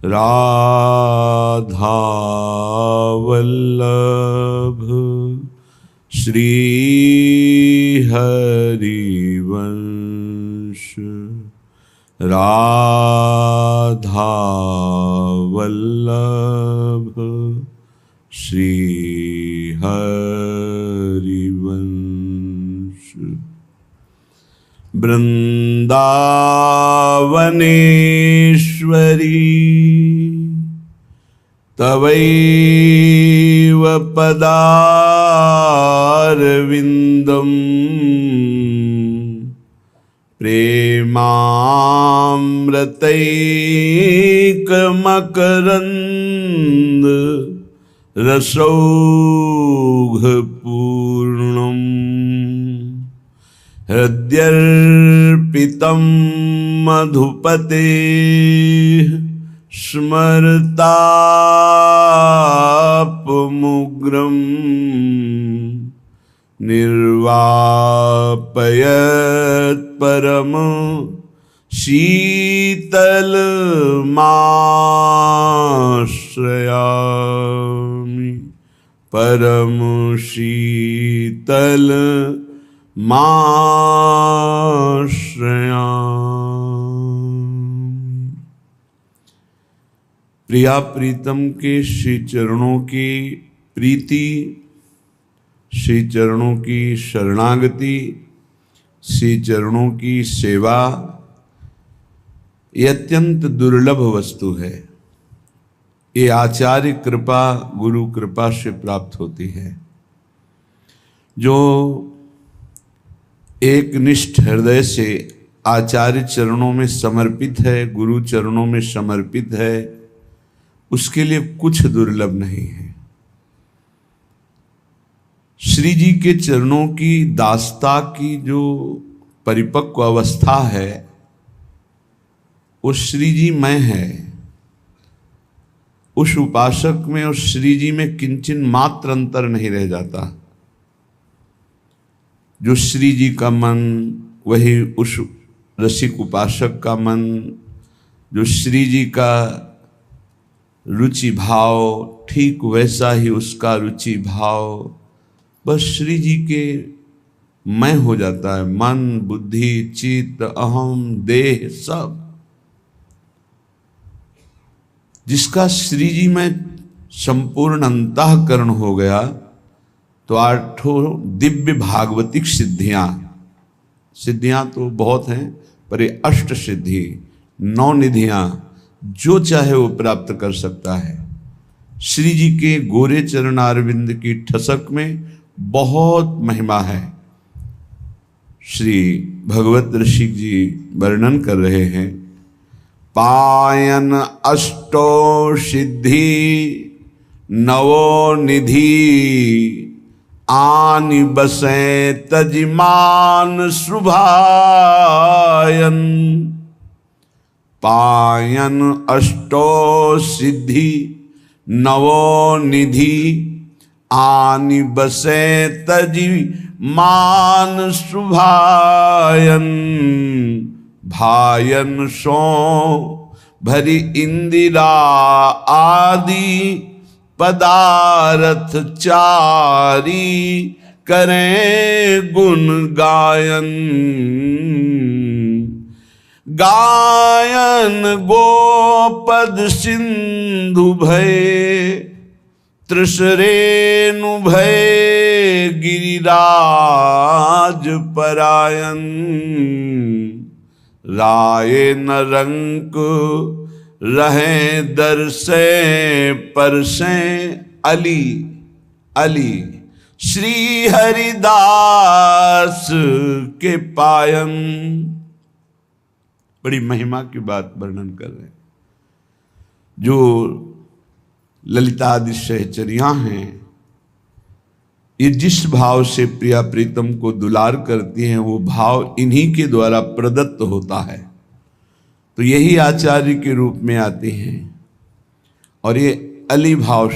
राधा वल्लभ श्री हरिवंश। राधा वल्लभ श्री हरिवंश। वृंदावनेश्वरी तवैव पदारविन्दम् प्रेमामृतैकमकरन्द रसौघपूर्णम् हृद्यर्पितं मधुपते स्मरतापमुग्रं निर्वापयत् परम शीतलमाश्रयामि। परम शीतल माश्रयामि। प्रिया प्रीतम के श्री चरणों की प्रीति, श्री चरणों की शरणागति, श्री चरणों की सेवा, ये अत्यंत दुर्लभ वस्तु है। ये आचार्य कृपा, गुरु कृपा से प्राप्त होती है। जो एक निष्ठ हृदय से आचार्य चरणों में समर्पित है, गुरु चरणों में समर्पित है, उसके लिए कुछ दुर्लभ नहीं है। श्री जी के चरणों की दासता की जो परिपक्व अवस्था है, वो श्री जी में है। उस उपासक में और श्री जी में किंचन मात्र अंतर नहीं रह जाता। जो श्री जी का मन, वही उस रसिक उपासक का मन। जो श्री जी का रुचि भाव, ठीक वैसा ही उसका रुचि भाव। बस श्री जी के मैं हो जाता है। मन, बुद्धि, चित्त, अहम, देह सब। जिसका श्री जी में संपूर्ण अंतःकरण हो गया, तो आठों दिव्य भागवतिक सिद्धियां तो बहुत हैं, पर ये अष्ट सिद्धि, 9 निधियां जो चाहे वो प्राप्त कर सकता है। श्री जी के गोरे चरण अरविंद की ठसक में बहुत महिमा है। श्री भगवत ऋषि जी वर्णन कर रहे हैं, पायन अष्टो सिद्धि नवो निधि आनि बसे तजिमान शुभायन। पायन अष्टो सिद्धि नवो निधि आनि बसे तजिमान शुभायन। भायन सो भरी इंदिरा आदि पदारथ चारी करें गुण गायन। गायन गोपद सिंधु भय तृषरेणु भय गिरिराज परायन। राय नरंक रहे दरसे परसे अली अली। श्री हरिदास के पायन। बड़ी महिमा की बात वर्णन कर रहे हैं। जो ललितादि सहचरियां हैं, ये जिस भाव से प्रिया प्रीतम को दुलार करती हैं, वो भाव इन्हीं के द्वारा प्रदत्त होता है। तो यही आचार्य के रूप में आते हैं। और ये अली भाव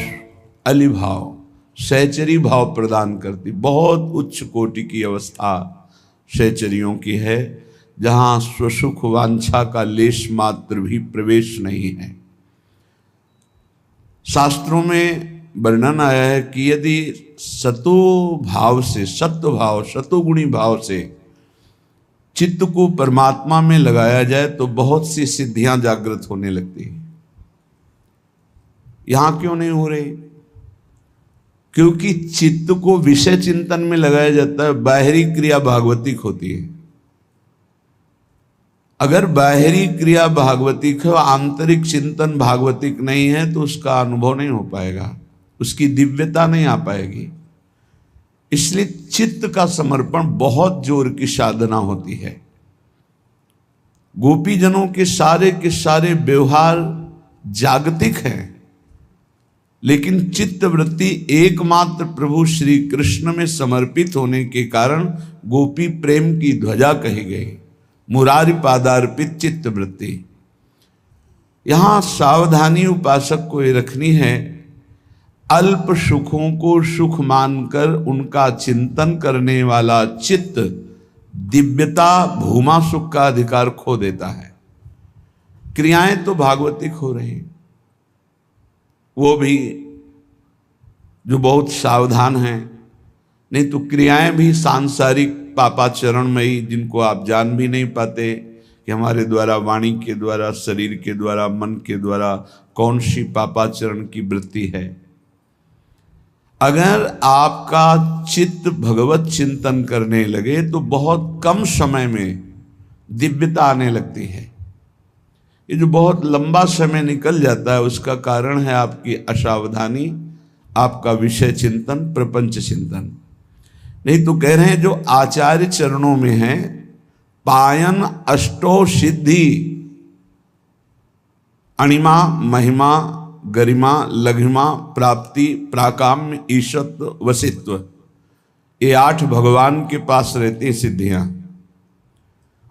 सहचरी भाव प्रदान करती। बहुत उच्च कोटि की अवस्था सहचरियों की है, जहाँ स्वसुख वांछा का लेश मात्र भी प्रवेश नहीं है। शास्त्रों में वर्णन आया है कि यदि सतो भाव से, सत्व भाव, सतोगुणी भाव से चित्त को परमात्मा में लगाया जाए तो बहुत सी सिद्धियां जागृत होने लगती हैं। यहां क्यों नहीं हो रही? क्योंकि चित्त को विषय चिंतन में लगाया जाता है, बाहरी क्रिया भागवतिक होती है। अगर बाहरी क्रिया भागवतिक है, आंतरिक चिंतन भागवतिक नहीं है, तो उसका अनुभव नहीं हो पाएगा, उसकी दिव्यता नहीं आ पाएगी। इसलिए चित्त का समर्पण बहुत जोर की साधना होती है। गोपीजनों के सारे व्यवहार जागतिक हैं, लेकिन चित्त वृत्ति एकमात्र प्रभु श्री कृष्ण में समर्पित होने के कारण गोपी प्रेम की ध्वजा कही गई, मुरारी पादार्पित चित्त वृत्ति। यहां सावधानी उपासक को ये रखनी है, अल्प सुखों को सुख मानकर उनका चिंतन करने वाला चित्त दिव्यता भूमा सुख का अधिकार खो देता है। क्रियाएं तो भागवतिक हो रही, वो भी जो बहुत सावधान हैं, नहीं तो क्रियाएं भी सांसारिक पापाचरणमयी, जिनको आप जान भी नहीं पाते कि हमारे द्वारा, वाणी के द्वारा, शरीर के द्वारा, मन के द्वारा कौन सी पापाचरण की वृत्ति है। अगर आपका चित्त भगवत चिंतन करने लगे तो बहुत कम समय में दिव्यता आने लगती है। ये जो बहुत लंबा समय निकल जाता है, उसका कारण है आपकी असावधानी, आपका विषय चिंतन, प्रपंच चिंतन। नहीं तो कह रहे हैं जो आचार्य चरणों में है, पायन अष्टो सिद्धि, अणिमा, महिमा, गरिमा, लघिमा, प्राप्ति, प्राकाम्य, ईशत्व, वसित्व, ये 8 भगवान के पास रहती हैं सिद्धियां।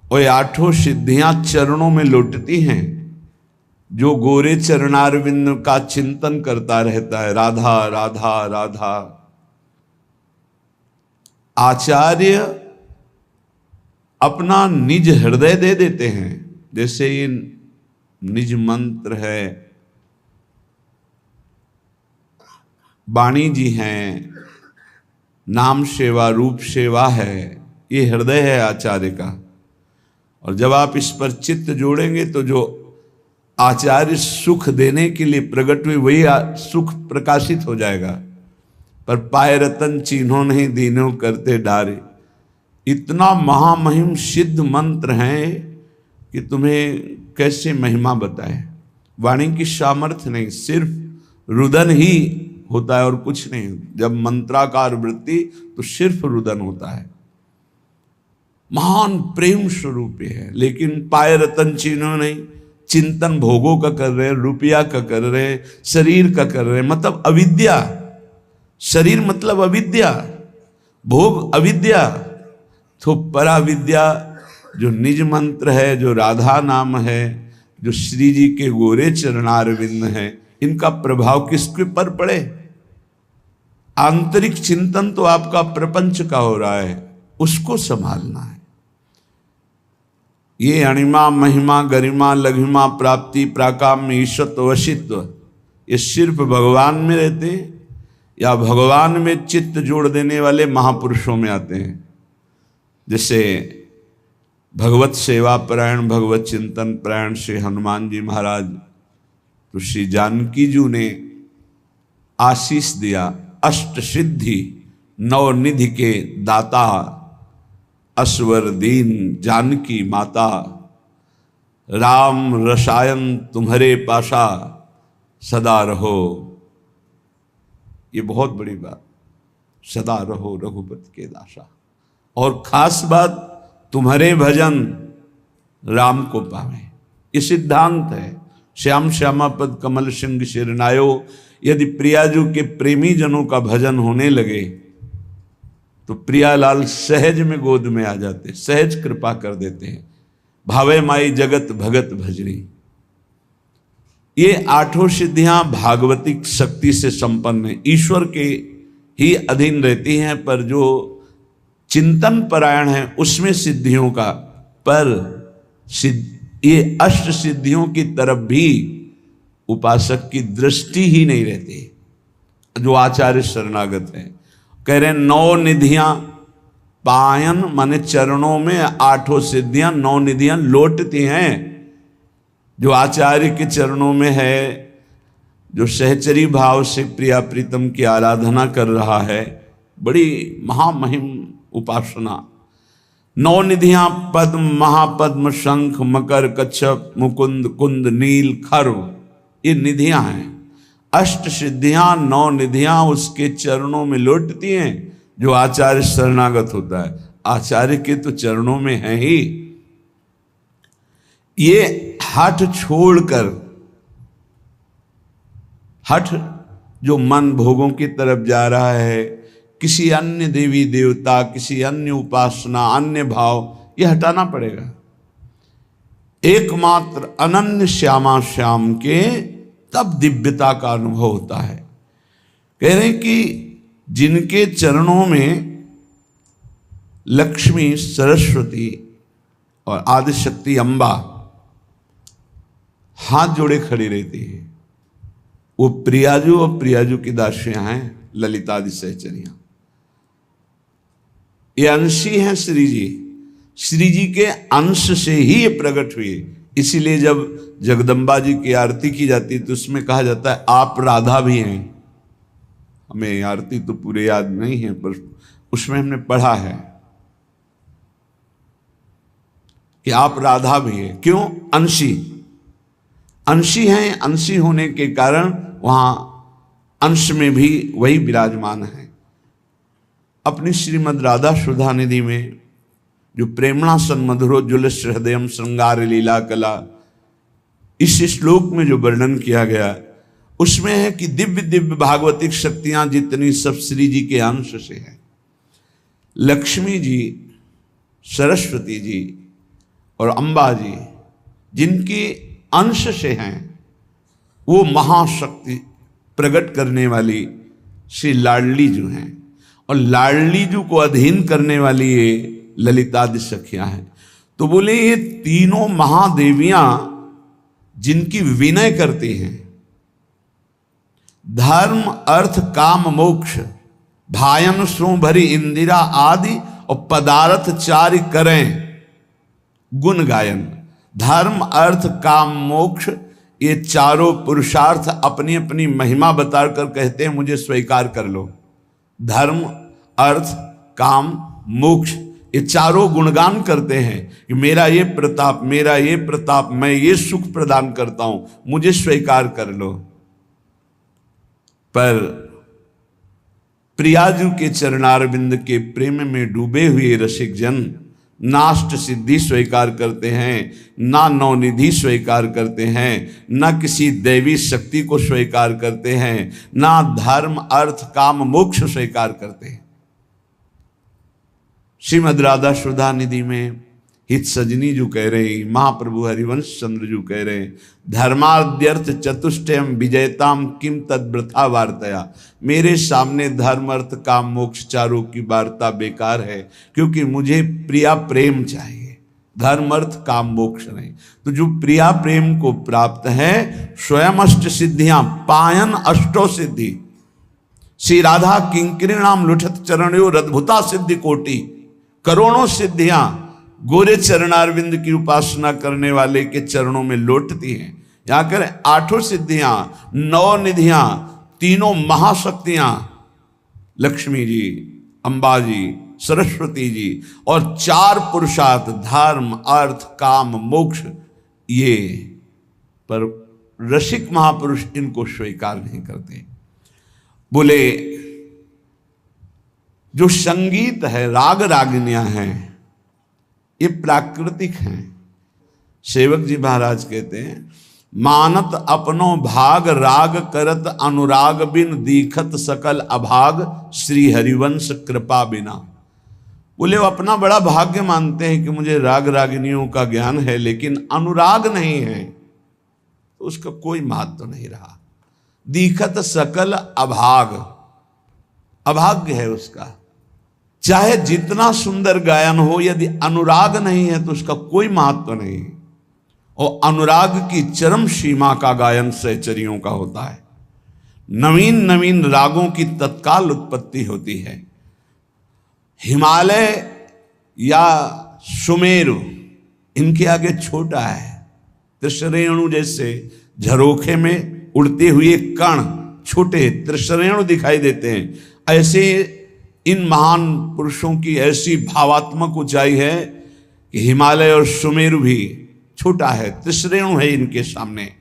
और ये 8 सिद्धियां चरणों में लौटती हैं। जो गोरे चरणारविंद का चिंतन करता रहता है, राधा राधा राधा, आचार्य अपना निज हृदय दे देते हैं। जैसे ये निज मंत्र है, वाणी जी हैं, नाम सेवा, रूप सेवा है, ये हृदय है आचार्य का। और जब आप इस पर चित्त जोड़ेंगे तो जो आचार्य सुख देने के लिए प्रकट हुए वही सुख प्रकाशित हो जाएगा। पर पाए रतन चिन्हों नहीं दीनों करते डारे, इतना महामहिम सिद्ध मंत्र है कि तुम्हें कैसे महिमा बताए। वाणी की सामर्थ्य नहीं, सिर्फ रुदन ही होता है और कुछ नहीं। जब मंत्राकार वृत्ति तो सिर्फ रुदन होता है। महान प्रेम स्वरूप है, लेकिन पाए रतन चिन्हों नहीं, चिंतन भोगों का कर रहे, रुपया का कर रहे, शरीर का कर रहे, मतलब अविद्या। शरीर मतलब अविद्या, भोग अविद्या। तो पराविद्या जो निज मंत्र है, जो राधा नाम है, जो श्री जी के गोरे चरणारविंद है, इनका प्रभाव किसके पर पड़े? आंतरिक चिंतन तो आपका प्रपंच का हो रहा है, उसको संभालना है। ये अणिमा, महिमा, गरिमा, लघिमा, प्राप्ति, प्राकाम्य, ईशत्व, वशित्व, ये सिर्फ भगवान में रहते हैं या भगवान में चित्त जोड़ देने वाले महापुरुषों में आते हैं। जैसे भगवत सेवा परायण, भगवत चिंतन परायण श्री हनुमान जी महाराज, तो श्री जानकी जी ने आशीष दिया, अष्ट सिद्धि 9 निधि के दाता, असवर दीन जानकी माता, राम रसायन तुम्हारे पाशा, सदा रहो। ये बहुत बड़ी बात, सदा रहो रघुपति के दासा। और खास बात, तुम्हारे भजन राम को पावे, ये सिद्धांत है। श्याम श्यामा पद कमल सिंह शिरनायो, यदि प्रियाजू के प्रेमी जनों का भजन होने लगे तो प्रियालाल सहज में गोद में आ जाते, सहज कृपा कर देते हैं। भावे माई जगत भगत भजनी, ये 8 सिद्धियां भागवतिक शक्ति से संपन्न है, ईश्वर के ही अधीन रहती हैं। पर जो चिंतन परायण है उसमें सिद्धियों का, पर ये अष्ट सिद्धियों की तरफ भी उपासक की दृष्टि ही नहीं रहती, जो आचार्य शरणागत है। कह रहे 9 निधियां पायन माने चरणों में 8 सिद्धियां 9 निधियां लौटती हैं। जो आचार्य के चरणों में है, जो सहचरी भाव से प्रिया प्रीतम की आराधना कर रहा है, बड़ी महामहिम उपासना। 9 निधियां पद्म, महापद्म, शंख, मकर, कच्छप, मुकुंद, कुंद, नील, खर्व, ये निधियां हैं। 8 सिद्धियां 9 निधियां उसके चरणों में लौटती हैं जो आचार्य शरणागत होता है। आचार्य के तो चरणों में है ही। ये हठ छोड़कर, हठ जो मन भोगों की तरफ जा रहा है, किसी अन्य देवी देवता, किसी अन्य उपासना, अन्य भाव, ये हटाना पड़ेगा। एकमात्र अनन्य श्यामा श्याम के तब दिव्यता का अनुभव होता है। कह रहे हैं कि जिनके चरणों में लक्ष्मी, सरस्वती और आदिशक्ति अम्बा हाथ जोड़े खड़ी रहती है, वो प्रियाजू और प्रियाजू की दासियां हैं, ललितादि सहचरियां। ये अंशी हैं श्री जी, श्री जी के अंश से ही ये प्रकट हुए। इसीलिए जब जगदम्बा जी की आरती की जाती है तो उसमें कहा जाता है आप राधा भी हैं। हमें आरती तो पूरे याद नहीं है, पर उसमें हमने पढ़ा है कि आप राधा भी हैं। क्यों? अंशी, अंशी हैं। अंशी होने के कारण वहां अंश में भी वही विराजमान है। अपनी श्रीमद् राधा सुधा निधि में जो प्रेमणा सन्मधुरोज्ज्वलस्य हृदयम श्रृंगार लीला कला, इस श्लोक में जो वर्णन किया गया उसमें है कि दिव्य दिव्य भागवतिक शक्तियां जितनी सब श्री जी के अंश से है। लक्ष्मी जी, सरस्वती जी और अम्बा जी जिनके अंश से हैं, वो महाशक्ति प्रकट करने वाली श्री लाडली जू हैं, और लाडली जू को अधीन करने वाली ये ललितादि सखियां हैं। तो बोले ये तीनों महादेवियां जिनकी विनय करती हैं, धर्म अर्थ काम मोक्ष भायन सो भरी इंदिरा आदि और पदार्थ चारि करें गुण गायन। धर्म अर्थ काम मोक्ष, ये चारों पुरुषार्थ अपनी अपनी महिमा बताकर कहते हैं मुझे स्वीकार कर लो। धर्म अर्थ काम मोक्ष, ये चारों गुणगान करते हैं कि मेरा ये प्रताप, मेरा ये प्रताप, मैं ये सुख प्रदान करता हूं, मुझे स्वीकार कर लो। पर प्रियाजू के चरणारविंद के प्रेम में डूबे हुए रसिक जन नाष्ट सिद्धि स्वीकार करते हैं, ना नवनिधि स्वीकार करते हैं, ना किसी दैवी शक्ति को स्वीकार करते हैं, ना धर्म अर्थ काम मोक्ष स्वीकार करते हैं। श्रीमद् राधा सुधा निधि में हित सजनी जो कह रहे, महाप्रभु हरिवंश चंद्र जो कह रहे, धर्माद्यर्थ चतुष्टयम विजयताम किम तद वृथा वार्तया। मेरे सामने धर्म अर्थ काम मोक्ष चारों की वार्ता बेकार है, क्योंकि मुझे प्रिया प्रेम चाहिए, धर्म अर्थ काम मोक्ष नहीं। तो जो प्रिया प्रेम को प्राप्त है, स्वयं अष्ट सिद्धियां पायन अष्टो सिद्धि, श्री राधा किंकरीणाम लुठत चरणों अद्भुता सिद्धि कोटि, करोड़ों सिद्धियां गोरे चरणारविंद की उपासना करने वाले के चरणों में लौटती हैं। यहां कर 8 सिद्धियां, 9 निधियां, तीनों महाशक्तियां, लक्ष्मी जी, अम्बा जी, सरस्वती जी, और 4 पुरुषार्थ धर्म अर्थ काम मोक्ष, ये पर रसिक महापुरुष इनको स्वीकार नहीं करते। बोले जो संगीत है, राग रागिनियां हैं, ये प्राकृतिक हैं। सेवक जी महाराज कहते हैं, मानत अपनो भाग राग करत अनुराग बिन दीखत सकल अभाग श्री हरिवंश कृपा बिना। बोले वो अपना बड़ा भाग्य मानते हैं कि मुझे राग रागिनियों का ज्ञान है, लेकिन अनुराग नहीं है तो उसका कोई महत्व नहीं रहा। दीखत सकल अभाग, अभाग्य है उसका। चाहे जितना सुंदर गायन हो, यदि अनुराग नहीं है तो उसका कोई महत्व नहीं। और अनुराग की चरम सीमा का गायन सहचरियों का होता है। नवीन नवीन रागों की तत्काल उत्पत्ति होती है। हिमालय या सुमेरु इनके आगे छोटा है। त्रिशरेणु जैसे झरोखे में उड़ते हुए कण छोटे त्रिशरेणु दिखाई देते हैं, ऐसे इन महान पुरुषों की ऐसी भावात्मक ऊंचाई है कि हिमालय और सुमेरु भी छोटा है, त्रिशरेणु है इनके सामने।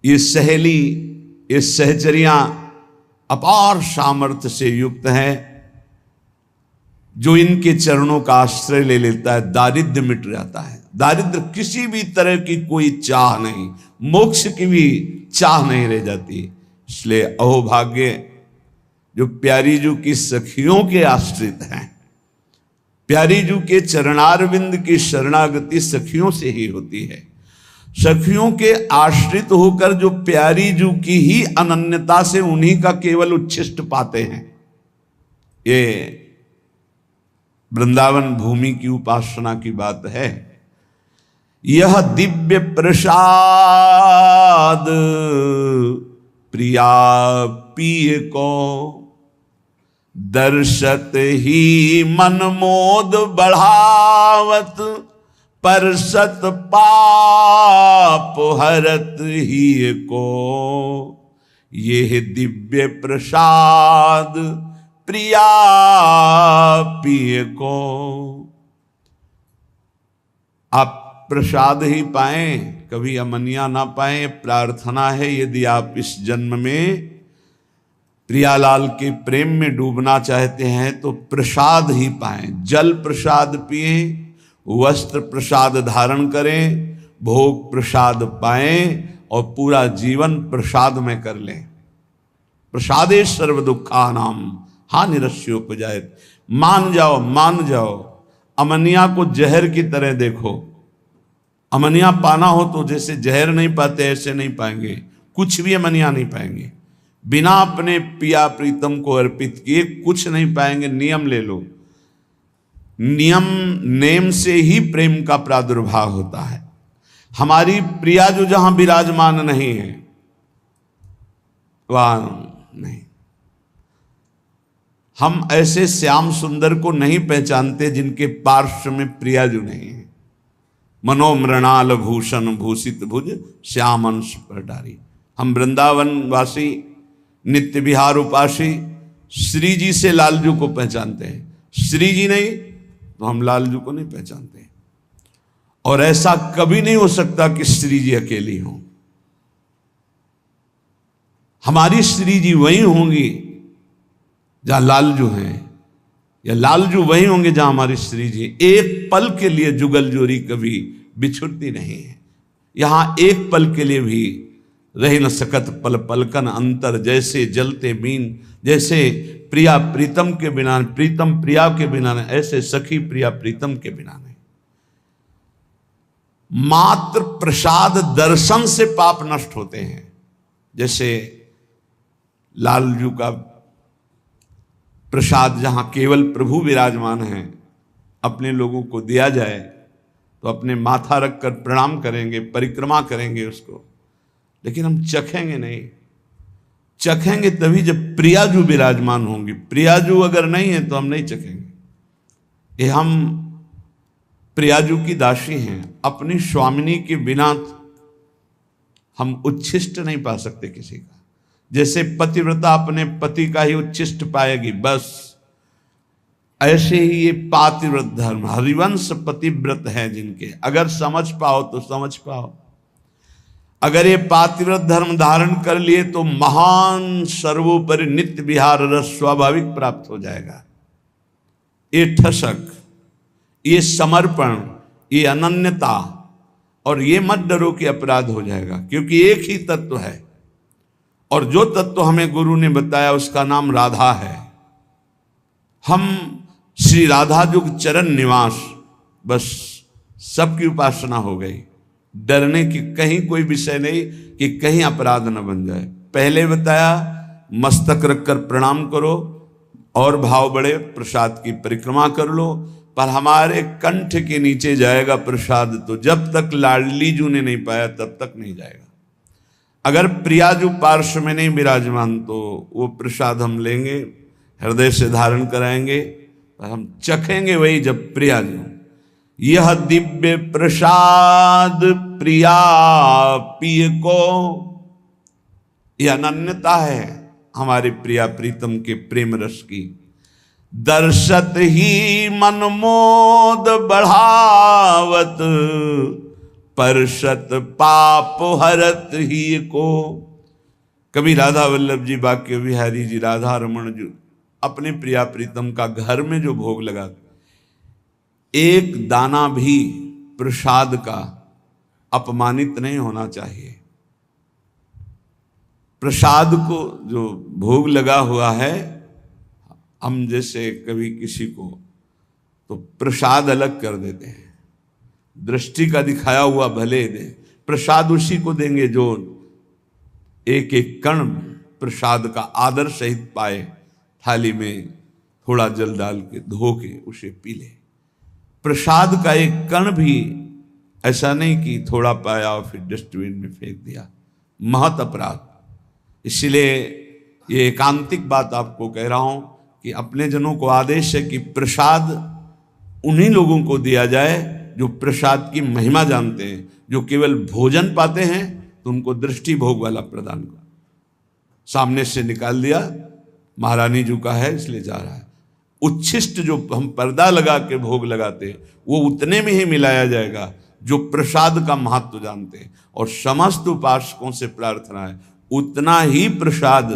ये सहेली, ये सहचरियां अपार सामर्थ्य से युक्त हैं। जो इनके चरणों का आश्रय ले लेता है दारिद्र्य मिट जाता है। दारिद्र्य किसी भी तरह की कोई चाह नहीं, मोक्ष की भी चाह नहीं रह जाती। इसलिए अहोभाग्य जो प्यारी जू की सखियों के आश्रित हैं। प्यारी जू के चरणारविंद की शरणागति सखियों से ही होती है। सखियों के आश्रित होकर जो प्यारी जू की ही अनन्यता से उन्हीं का केवल उच्छिष्ट पाते हैं। ये वृंदावन भूमि की उपासना की बात है। यह दिव्य प्रसाद प्रिया पिय को, दर्शत ही मन मोद बढ़ावत, परसत पाप हरत ही को। यह दिव्य प्रसाद प्रिया पिय को। आप प्रसाद ही पाएं, कभी अमनिया ना पाएं, प्रार्थना है। यदि आप इस जन्म में प्रियालाल के प्रेम में डूबना चाहते हैं तो प्रसाद ही पाएं। जल प्रसाद पिए, वस्त्र प्रसाद धारण करें, भोग प्रसाद पाएं और पूरा जीवन प्रसाद में कर लें। प्रसादे सर्व दुखानाम हानिरस्योपजायत। मान जाओ, मान जाओ। अमनिया को जहर की तरह देखो। अमनिया पाना हो तो जैसे जहर नहीं पाते ऐसे नहीं पाएंगे, कुछ भी अमनिया नहीं पाएंगे। बिना अपने पिया प्रीतम को अर्पित किए कुछ नहीं पाएंगे। नियम ले लो, नियम नेम से ही प्रेम का प्रादुर्भाव होता है। हमारी प्रिया जो जहां विराजमान नहीं है वहां नहीं। हम ऐसे श्याम सुंदर को नहीं पहचानते जिनके पार्श्व में प्रिया जो नहीं है। मनोमृणाल भूषण भूषित भुज श्याम अंश पटारी। हम वृंदावन वासी नित्य विहार उपासी श्री जी से लालजू को पहचानते हैं। श्री जी नहीं तो हम लालजू को नहीं पहचानते। और ऐसा कभी नहीं हो सकता कि श्री जी अकेली हों। हमारी श्री जी वही होंगी जहां लालजू हैं, या लालजू वही होंगे जहां हमारी श्री जी। एक पल के लिए जुगल जोरी कभी बिछुड़ती नहीं है। यहां एक पल के लिए भी रह न सकत पल पलकन अंतर। जैसे जलते मीन, जैसे प्रिया प्रीतम के बिना, प्रीतम प्रिया के बिना नहीं, ऐसे सखी प्रिया प्रीतम के बिना नहीं। मात्र प्रसाद दर्शन से पाप नष्ट होते हैं। जैसे लालजू का प्रसाद जहां केवल प्रभु विराजमान हैं, अपने लोगों को दिया जाए तो अपने माथा रखकर प्रणाम करेंगे, परिक्रमा करेंगे उसको, लेकिन हम चखेंगे नहीं। चखेंगे तभी जब प्रियाजू विराजमान होंगी। प्रियाजू अगर नहीं है तो हम नहीं चखेंगे। ये हम प्रियाजू की दासी हैं। अपनी स्वामिनी के बिना हम उच्छिष्ट नहीं पा सकते किसी का। जैसे पतिव्रता अपने पति का ही उच्छिष्ट पाएगी, बस ऐसे ही ये पातिव्रत धर्म, हरिवंश पतिव्रत हैं जिनके, अगर समझ पाओ तो समझ पाओ। अगर ये पातिव्रत धर्म धारण कर लिए तो महान सर्वोपरि नित्य विहार रस स्वाभाविक प्राप्त हो जाएगा। ये ठसक, ये समर्पण, ये अनन्यता, और ये मत डरो कि अपराध हो जाएगा, क्योंकि एक ही तत्व है। और जो तत्व हमें गुरु ने बताया उसका नाम राधा है। हम श्री राधा जुग चरण निवास, बस सबकी उपासना हो गई। डरने की कहीं कोई विषय नहीं कि कहीं अपराध न बन जाए। पहले बताया मस्तक रखकर प्रणाम करो, और भाव बढ़े प्रसाद की परिक्रमा कर लो, पर हमारे कंठ के नीचे जाएगा प्रसाद, तो जब तक लाडली जू ने नहीं पाया तब तक नहीं जाएगा। अगर प्रियाजू पार्श्व में नहीं विराजमान तो वो प्रसाद हम लेंगे, हृदय से धारण कराएंगे, पर हम चखेंगे वही जब प्रियाजू। यह दिव्य प्रसाद प्रिया पिय को, यह अनन्यता है हमारे प्रिया प्रीतम के प्रेम रस की। दर्शत ही मन मोद बढ़ावत, परशत पाप हरत ही को। कभी राधा वल्लभ जी, बाके बिहारी जी, राधा रमन जी अपने प्रिया प्रीतम का घर में जो भोग लगा, एक दाना भी प्रसाद का अपमानित नहीं होना चाहिए। प्रसाद को जो भोग लगा हुआ है, हम जैसे कभी किसी को तो प्रसाद अलग कर देते हैं, दृष्टि का दिखाया हुआ भले दे, प्रसाद उसी को देंगे जो एक एक कण प्रसाद का आदर सहित पाए, थाली में थोड़ा जल डाल के धो के उसे पी ले। प्रसाद का एक कण भी ऐसा नहीं कि थोड़ा पाया और फिर डस्टबिन में फेंक दिया, महत अपराध। इसलिए ये एकांतिक बात आपको कह रहा हूं कि अपने जनों को आदेश है कि प्रसाद उन्हीं लोगों को दिया जाए जो प्रसाद की महिमा जानते हैं। जो केवल भोजन पाते हैं तो उनको दृष्टि भोग वाला प्रदान कर, सामने से निकाल दिया, महारानी जी का है इसलिए जा रहा है। उच्छिष्ट जो हम पर्दा लगा के भोग लगाते वो उतने में ही मिलाया जाएगा जो प्रसाद का महत्व जानते हैं। और समस्त उपासकों से प्रार्थना है उतना ही प्रसाद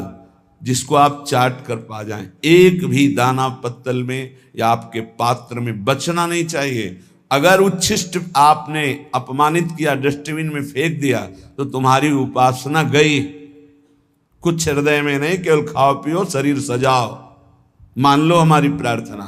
जिसको आप चाट कर पा जाएं, एक भी दाना पत्तल में या आपके पात्र में बचना नहीं चाहिए। अगर उच्छिष्ट आपने अपमानित किया, डस्टबिन में फेंक दिया, तो तुम्हारी उपासना गई। कुछ हृदय में नहीं, केवल खाओ पियो शरीर सजाओ, मान लो हमारी प्रार्थना।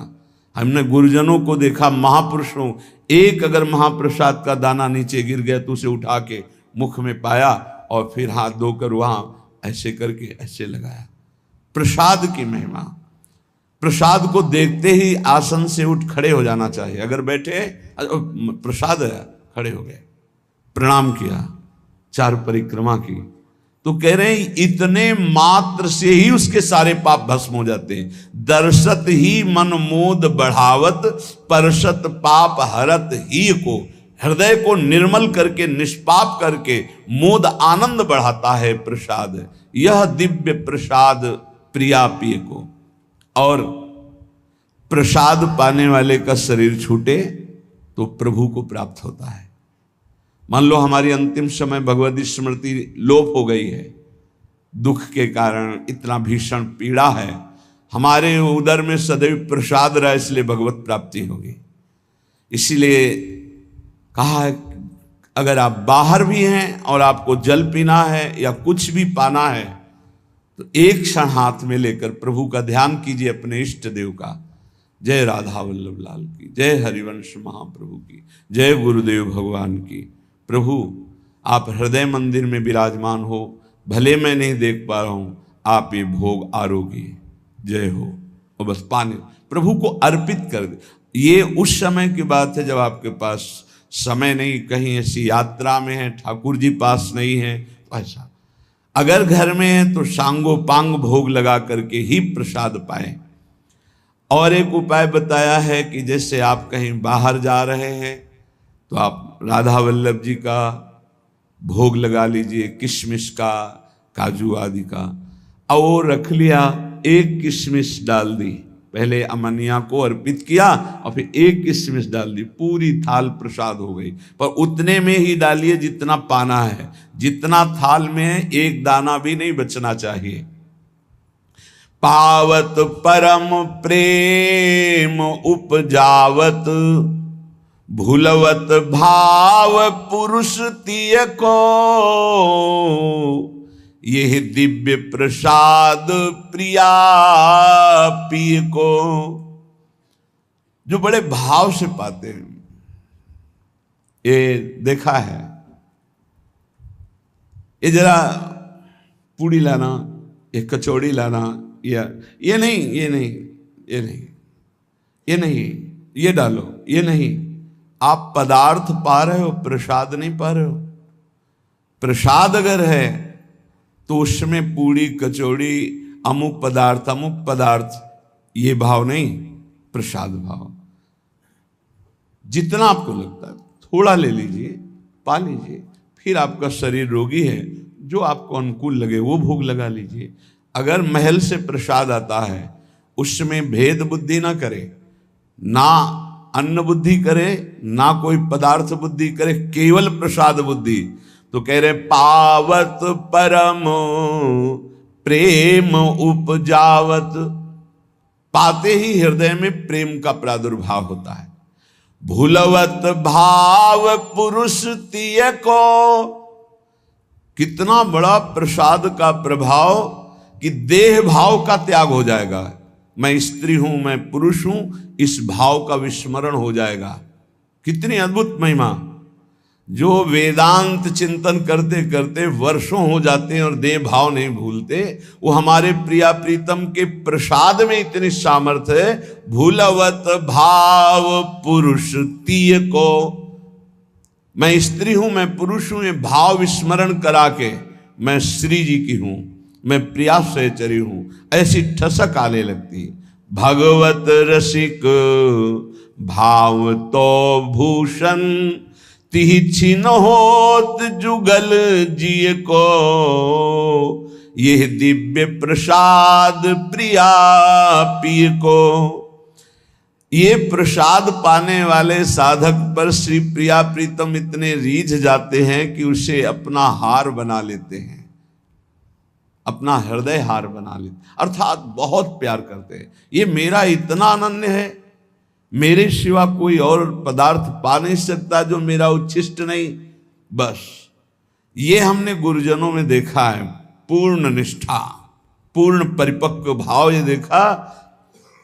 हमने गुरुजनों को देखा, महापुरुषों, एक अगर महाप्रसाद का दाना नीचे गिर गया तो उसे उठा के मुख में पाया और फिर हाथ धोकर वहां ऐसे करके ऐसे लगाया। प्रसाद की महिमा, प्रसाद को देखते ही आसन से उठ खड़े हो जाना चाहिए। अगर बैठे प्रसाद है, खड़े हो गए, प्रणाम किया, चार परिक्रमा की, तो कह रहे हैं इतने मात्र से ही उसके सारे पाप भस्म हो जाते हैं। दर्शत ही मन मोद बढ़ावत, परशत पाप हरत ही को। हृदय को निर्मल करके, निष्पाप करके मोद आनंद बढ़ाता है प्रसाद। यह दिव्य प्रसाद प्रिया पिय को। और प्रसाद पाने वाले का शरीर छूटे तो प्रभु को प्राप्त होता है। मान लो हमारी अंतिम समय भगवती स्मृति लोप हो गई है, दुख के कारण इतना भीषण पीड़ा है, हमारे उदर में सदैव प्रसाद रहा, इसलिए भगवत प्राप्ति होगी। इसीलिए कहा है अगर आप बाहर भी हैं और आपको जल पीना है या कुछ भी पाना है तो एक क्षण हाथ में लेकर प्रभु का ध्यान कीजिए, अपने इष्ट देव का। जय राधा वल्लभ लाल की, जय हरिवंश महाप्रभु की, जय गुरुदेव भगवान की। प्रभु आप हृदय मंदिर में विराजमान हो, भले मैं नहीं देख पा रहा हूं, आप ये भोग आरोगी, जय हो। और बस पाने प्रभु को अर्पित कर दे। ये उस समय की बात है जब आपके पास समय नहीं, कहीं ऐसी यात्रा में है, ठाकुर जी पास नहीं है, तो ऐसा। अगर घर में है तो सांगो पांग भोग लगा करके ही प्रसाद पाएं। और एक उपाय बताया है कि जैसे आप कहीं बाहर जा रहे हैं तो आप राधा वल्लभ जी का भोग लगा लीजिए, किशमिश का, काजू आदि का, और रख लिया, एक किशमिश डाल दी, पहले अमनिया को अर्पित किया और फिर एक किशमिश डाल दी, पूरी थाल प्रसाद हो गई। पर उतने में ही डालिए जितना पाना है, जितना थाल में है एक दाना भी नहीं बचना चाहिए। पावत परम प्रेम उपजावत, भूलवत भाव पुरुष तिय को। यह दिव्य प्रसाद प्रिया पिय को। जो बड़े भाव से पाते हैं, ये देखा है। ये जरा पूड़ी लाना, ये कचौड़ी लाना, या ये नहीं, ये नहीं, ये नहीं, ये नहीं, ये डालो, ये नहीं। आप पदार्थ पा रहे हो, प्रसाद नहीं पा रहे हो। प्रसाद अगर है तो उसमें पूड़ी कचौड़ी अमुक पदार्थ, ये भाव नहीं, प्रसाद भाव। जितना आपको लगता है थोड़ा ले लीजिए, पा लीजिए। फिर आपका शरीर रोगी है, जो आपको अनुकूल लगे वो भोग लगा लीजिए। अगर महल से प्रसाद आता है उसमें भेद बुद्धि ना करे, ना अन्न बुद्धि करे, ना कोई पदार्थ बुद्धि करे, केवल प्रसाद बुद्धि, तो कह रहे पावत परम प्रेम उपजावत। पाते ही हृदय में प्रेम का प्रादुर्भाव होता है। भूलवत भाव पुरुष तिय को, कितना बड़ा प्रसाद का प्रभाव कि देह भाव का त्याग हो जाएगा। मैं स्त्री हूं, मैं पुरुष हूं, इस भाव का विस्मरण हो जाएगा। कितनी अद्भुत महिमा। जो वेदांत चिंतन करते करते वर्षों हो जाते हैं और देह भाव नहीं भूलते, वो हमारे प्रिया प्रीतम के प्रसाद में इतनी सामर्थ्य है। भूलवत भाव पुरुष तिय को, मैं स्त्री हूं, मैं पुरुष हूं, ये भाव विस्मरण करा के मैं श्री जी की हूं, मैं प्रिया सहचरी हूं, ऐसी ठसक आने लगती। भगवत रसिक भाव तो भूषण, तिहि छिन होत जुगल जिय को। यह दिव्य प्रसाद प्रिया पिय को। ये प्रसाद पाने वाले साधक पर श्री प्रिया प्रीतम इतने रीझ जाते हैं कि उसे अपना हार बना लेते हैं, अपना हृदय हार बना लेते, अर्थात बहुत प्यार करते हैं। ये मेरा इतना अनन्य है, मेरे सिवा कोई और पदार्थ पा नहीं सकता जो मेरा उच्छिष्ट नहीं। बस ये हमने गुरुजनों में देखा है, पूर्ण निष्ठा, पूर्ण परिपक्व भाव। ये देखा,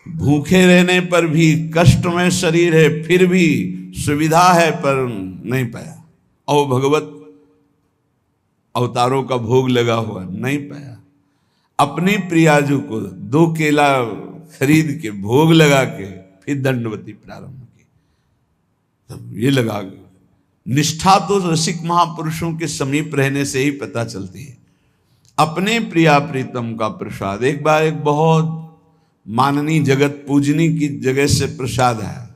भूखे रहने पर भी, कष्ट में शरीर है फिर भी, सुविधा है पर नहीं पाया। और भगवत अवतारों का भोग लगा हुआ, नहीं पाया। अपनी प्रियाजू को 2 केला खरीद के भोग लगा के फिर दंडवती प्रारंभ की। तब ये लगा, निष्ठा तो रसिक महापुरुषों के समीप रहने से ही पता चलती है। अपने प्रिया प्रीतम का प्रसाद, एक बार एक बहुत माननीय जगत पूजनी की जगह से प्रसाद आया,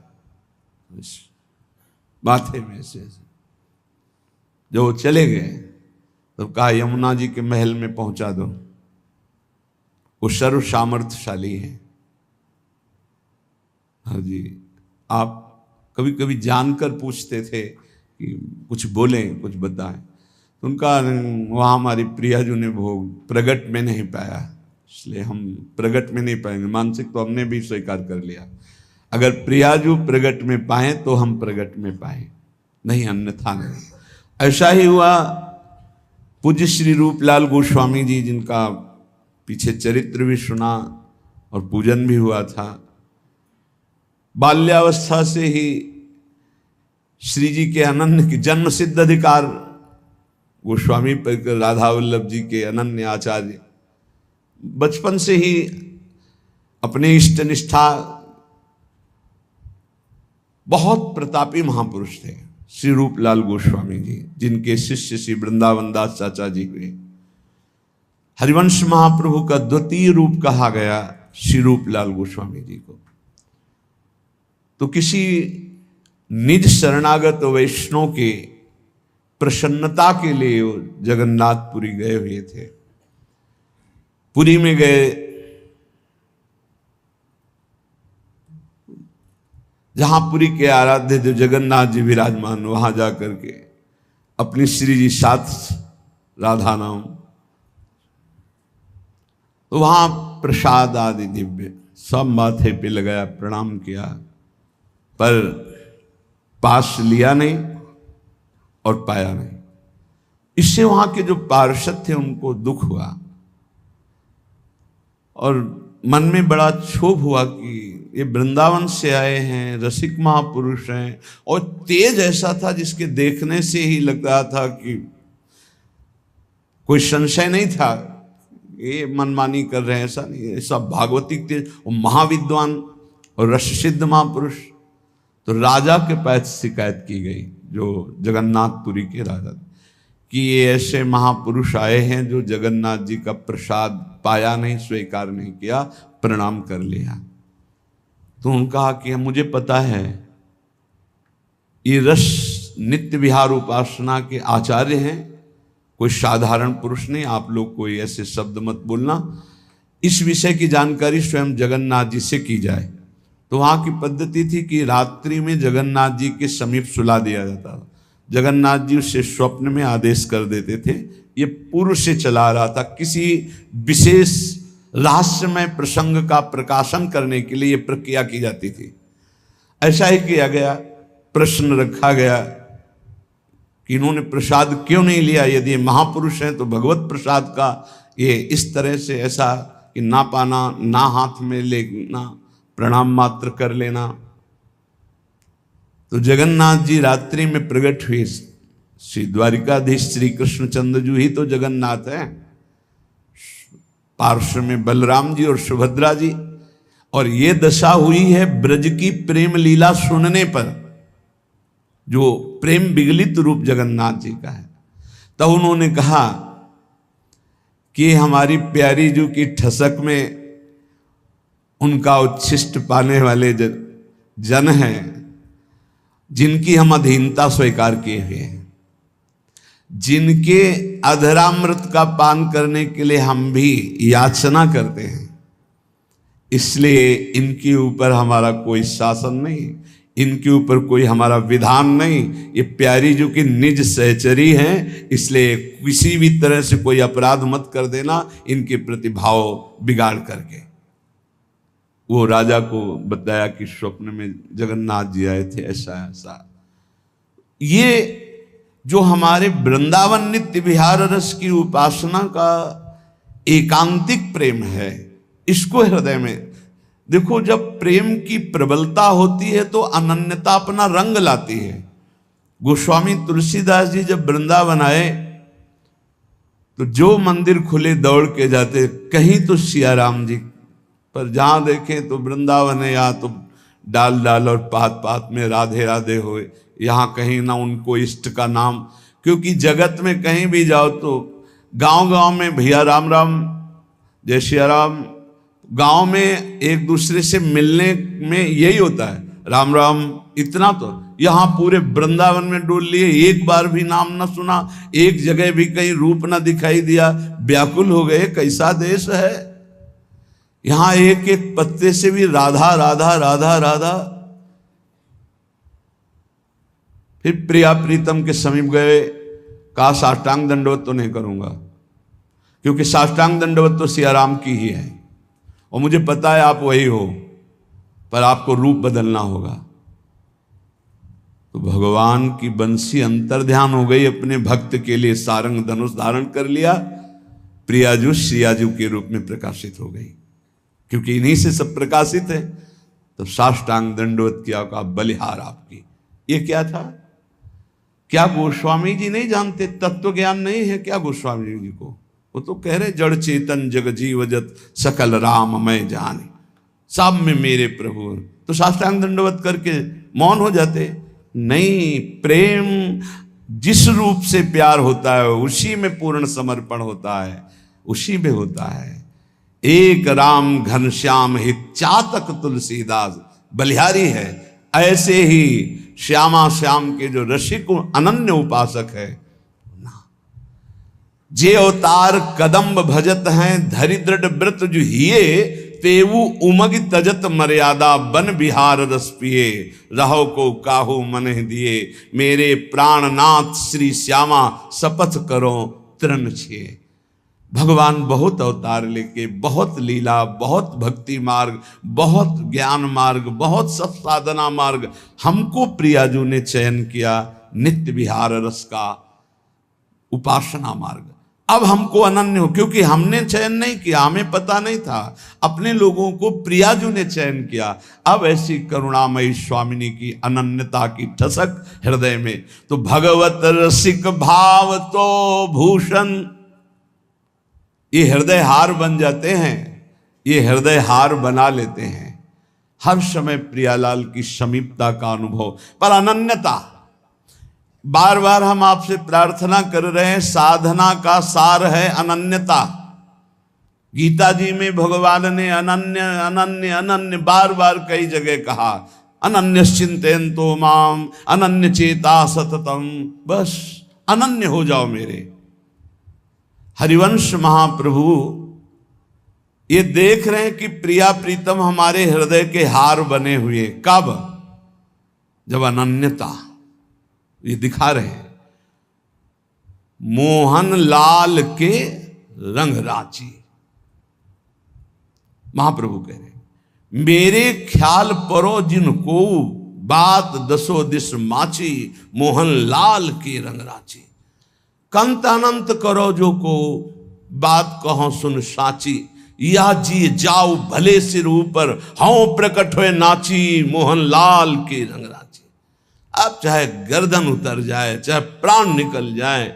माथे में से जो वो चले गए, तो कहा यमुना जी के महल में पहुंचा दो, वो सर्व सामर्थ्यशाली है। हाँ जी, आप कभी कभी जानकर पूछते थे कि कुछ बोलें, कुछ बताएं, तो उनका वहाँ हमारी प्रियाजू ने भोग प्रगट में नहीं पाया, इसलिए हम प्रगट में नहीं पाएंगे। मानसिक तो हमने भी स्वीकार कर लिया, अगर प्रियाजू प्रगट में पाए तो हम प्रगट में पाए, नहीं अन्यथा नहीं। ऐसा ही हुआ पूज्य श्री रूपलाल गोस्वामी जी, जिनका पीछे चरित्र भी सुना और पूजन भी हुआ था। बाल्यावस्था से ही श्री जी के अनन्य की जन्म सिद्ध अधिकार गोस्वामी परिकर राधा वल्लभ जी के अनन्य आचार्य, बचपन से ही अपने इष्ट निष्ठा, बहुत प्रतापी महापुरुष थे श्री रूपलाल गोस्वामी जी, जिनके शिष्य श्री वृंदावन दास चाचा जी हुए। हरिवंश महाप्रभु का द्वितीय रूप कहा गया श्री रूपलाल गोस्वामी जी को। तो किसी निज शरणागत वैष्णव के प्रसन्नता के लिए वो जगन्नाथपुरी गए हुए थे। पुरी में गए, जहां पुरी के आराध्य जो जगन्नाथ जी विराजमान, वहां जाकर के अपनी श्री जी साथ राधा नाम, तो वहां प्रसाद आदि दिव्य सब माथे पे लगाया, प्रणाम किया, पर पास लिया नहीं और पाया नहीं। इससे वहां के जो पार्षद थे उनको दुख हुआ और मन में बड़ा क्षोभ हुआ कि ये वृंदावन से आए हैं, रसिक महापुरुष हैं, और तेज ऐसा था जिसके देखने से ही लग रहा था कि कोई संशय नहीं था ये मनमानी कर रहे हैं, ऐसा नहीं, ऐसा भागवतिक तेज, वो महाविद्वान और रस सिद्ध महापुरुष। तो राजा के पास शिकायत की गई, जो जगन्नाथपुरी के राजा, कि ये ऐसे महापुरुष आए हैं जो जगन्नाथ जी का प्रसाद पाया नहीं, स्वीकार नहीं किया, प्रणाम कर लिया। तो उन्होंने कहा कि मुझे पता है ये रस नित्य विहार उपासना के आचार्य हैं, कोई साधारण पुरुष नहीं, आप लोग कोई ऐसे शब्द मत बोलना, इस विषय की जानकारी स्वयं जगन्नाथ जी से की जाए। तो वहाँ की पद्धति थी कि रात्रि में जगन्नाथ जी के समीप सुला दिया जाता था। जगन्नाथ जी उससे स्वप्न में आदेश कर देते थे। ये पूर्व से चला रहा था, किसी विशेष रहस्यमय प्रसंग का प्रकाशन करने के लिए ये प्रक्रिया की जाती थी। ऐसा ही किया गया। प्रश्न रखा गया कि इन्होंने प्रसाद क्यों नहीं लिया, यदि महापुरुष हैं तो भगवत प्रसाद का ये इस तरह से ऐसा कि ना पाना, ना हाथ में लेना, प्रणाम मात्र कर लेना। तो जगन्नाथ जी रात्रि में प्रकट हुए। श्री द्वारिकाधीश श्री कृष्णचंद्र जी ही तो जगन्नाथ है, पार्श्व में बलराम जी और सुभद्रा जी। और ये दशा हुई है ब्रज की प्रेम लीला सुनने पर, जो प्रेम विगलित रूप जगन्नाथ जी का है। तब उन्होंने कहा कि हमारी प्यारी जी की ठसक में उनका उच्छिष्ट पाने वाले जन हैं, जिनकी हम अधीनता स्वीकार किए हुए हैं, जिनके अधरामृत का पान करने के लिए हम भी याचना करते हैं, इसलिए इनके ऊपर हमारा कोई शासन नहीं, इनके ऊपर कोई हमारा विधान नहीं। ये प्यारी जो कि निज सहचरी हैं, इसलिए किसी भी तरह से कोई अपराध मत कर देना इनके प्रति भाव बिगाड़ करके। वो राजा को बताया कि स्वप्न में जगन्नाथ जी आए थे, ऐसा ऐसा। ये जो हमारे वृंदावन नित्य विहार रस की उपासना का एकांतिक प्रेम है, इसको हृदय में देखो। जब प्रेम की प्रबलता होती है तो अनन्यता अपना रंग लाती है। गोस्वामी तुलसीदास जी जब वृंदावन आए तो जो मंदिर खुले दौड़ के जाते, कहीं तो सिया राम जी, पर जहां देखें तो वृंदावन है, या तो डाल डाल और पात पात में राधे राधे होए, यहाँ कहीं ना उनको इष्ट का नाम। क्योंकि जगत में कहीं भी जाओ तो गांव गांव में भैया राम राम, जय सिया राम, गांव में एक दूसरे से मिलने में यही होता है, राम राम, इतना। तो यहाँ पूरे वृंदावन में डोल लिए, एक बार भी नाम न सुना, एक जगह भी कहीं रूप न दिखाई दिया, व्याकुल हो गए, कैसा देश है। यहाँ एक एक पत्ते से भी राधा राधा राधा राधा। फिर प्रिया प्रीतम के समीप गए, कहा साष्टांग दंडवत तो नहीं करूंगा, क्योंकि साष्टांग दंडवत तो सियाराम की ही है, और मुझे पता है आप वही हो, पर आपको रूप बदलना होगा। तो भगवान की बंसी अंतर्ध्यान हो गई, अपने भक्त के लिए सारंग धनुष धारण कर लिया, प्रियाजू श्रियाजू के रूप में प्रकाशित हो गई, क्योंकि इन्हीं से सब प्रकाशित है। तो साष्टांग दंडवत किया, का बलिहार आपकी। ये क्या था? क्या गोस्वामी जी नहीं जानते? तत्व ज्ञान नहीं है क्या गोस्वामी जी को? वो तो कह रहे जड़ चेतन जग जीव जत सकल राम मैं जाने, सब में मेरे प्रभु। तो साष्टांग दंडवत करके मौन हो जाते? नहीं, प्रेम जिस रूप से प्यार होता है उसी में पूर्ण समर्पण होता है, उसी में होता है। एक राम घनश्याम हित चातक तुलसीदास बलिहारी है। ऐसे ही श्यामा श्याम के जो रसिक अनन्य उपासक है, जे अवतार कदम्ब भजत हैं धरि दृढ़ व्रत जो हिये, तेवु उमग तजत मर्यादा बन बिहार रस पिए, रहो को काहू मन दिए, मेरे प्राणनाथ श्री श्यामा शपथ करो तृण छिए। भगवान बहुत अवतार लेके, बहुत लीला, बहुत भक्ति मार्ग, बहुत ज्ञान मार्ग, बहुत सब साधना मार्ग हमको प्रियाजू ने चयन किया, नित्य विहार रस का उपासना मार्ग। अब हमको अनन्य हो, क्योंकि हमने चयन नहीं किया, हमें पता नहीं था, अपने लोगों को प्रियाजू ने चयन किया। अब ऐसी करुणामयी स्वामिनी की अनन्यता की ठसक हृदय में, तो भगवत रसिक भाव तो भूषण, ये हृदय हार बन जाते हैं, ये हृदय हार बना लेते हैं। हर समय प्रियालाल की समीपता का अनुभव, पर अनन्यता। बार बार हम आपसे प्रार्थना कर रहे हैं, साधना का सार है अनन्यता। गीता जी में भगवान ने अनन्य अनन्य अनन्य बार बार कई जगह कहा, अनन्य चिंतयन्तो माम अनन्य चेता सततम, बस अनन्य हो जाओ मेरे। हरिवंश महाप्रभु ये देख रहे हैं कि प्रिया प्रीतम हमारे हृदय के हार बने हुए, कब? जब अनन्यता, ये दिखा रहे हैं। मोहन लाल के रंग राची, महाप्रभु कह रहे हैं, मेरे ख्याल परो जिनको बात दसो दिस माची, मोहन लाल के रंग राची। कंत अनंत करो जो को बात कहो सुन साची, या जी जाओ भले सिर ऊपर हाँ प्रकट हुए नाची, मोहन लाल के रंग राची। अब चाहे गर्दन उतर जाए, चाहे प्राण निकल जाए,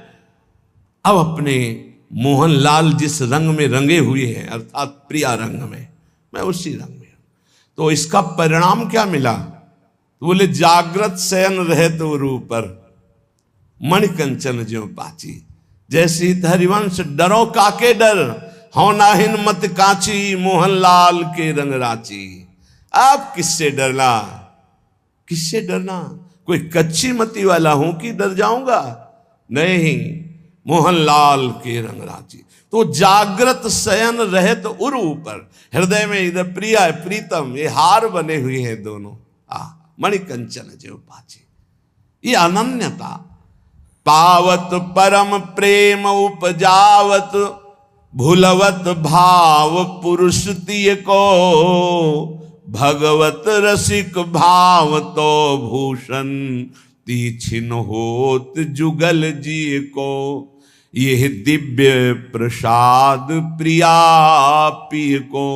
अब अपने मोहन लाल जिस रंग में रंगे हुए हैं, अर्थात प्रिया रंग में, मैं उसी रंग में हूं। तो इसका परिणाम क्या मिला? तो बोले जागृत शयन रहे तो ऊपर मणिकंचन ज्यों पाची। जैसे हरिवंश डरो काके डर, हो नाहिन मत काची, मोहन लाल के रंग राची। आप किससे डरना? किससे डरना? कोई कच्ची मती वाला हूं कि डर जाऊंगा? नहीं, मोहन लाल के रंग राची। तो जागृत शयन रहे तो उर ऊपर, हृदय में इधर प्रिया प्रीतम, ये हार बने हुए हैं दोनों। मणिकंचन जो पाची, ये अनन्यता। पावत परम प्रेम उपजावत, भूलवत भाव पुरुष तिय को, भगवत रसिक भाव तो भूषण, तीछिन होत जुगल जी को। यह दिव्य प्रसाद प्रिया पी को।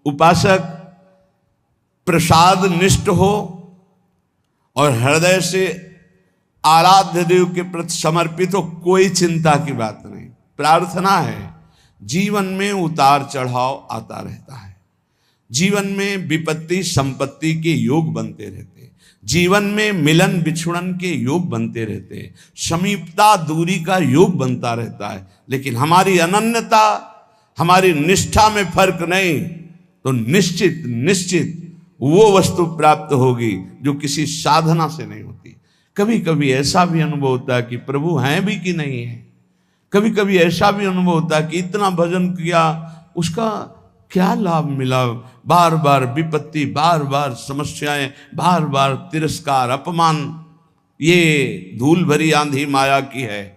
उपासक प्रसाद निष्ठ हो और हृदय से आराध्य देव के प्रति समर्पित हो, कोई चिंता की बात नहीं। प्रार्थना है, जीवन में उतार चढ़ाव आता रहता है, जीवन में विपत्ति संपत्ति के योग बनते रहते हैं, जीवन में मिलन बिछुड़न के योग बनते रहते हैं, समीपता दूरी का योग बनता रहता है। लेकिन हमारी अनन्यता, हमारी निष्ठा में फर्क नहीं, तो निश्चित निश्चित वो वस्तु प्राप्त होगी जो किसी साधना से नहीं होती। कभी कभी ऐसा भी अनुभव होता है कि प्रभु हैं भी कि नहीं है। कभी कभी ऐसा भी अनुभव होता है कि इतना भजन किया, उसका क्या लाभ मिला? बार बार विपत्ति, बार बार समस्याएं, बार बार तिरस्कार, अपमान। ये धूल भरी आंधी माया की है।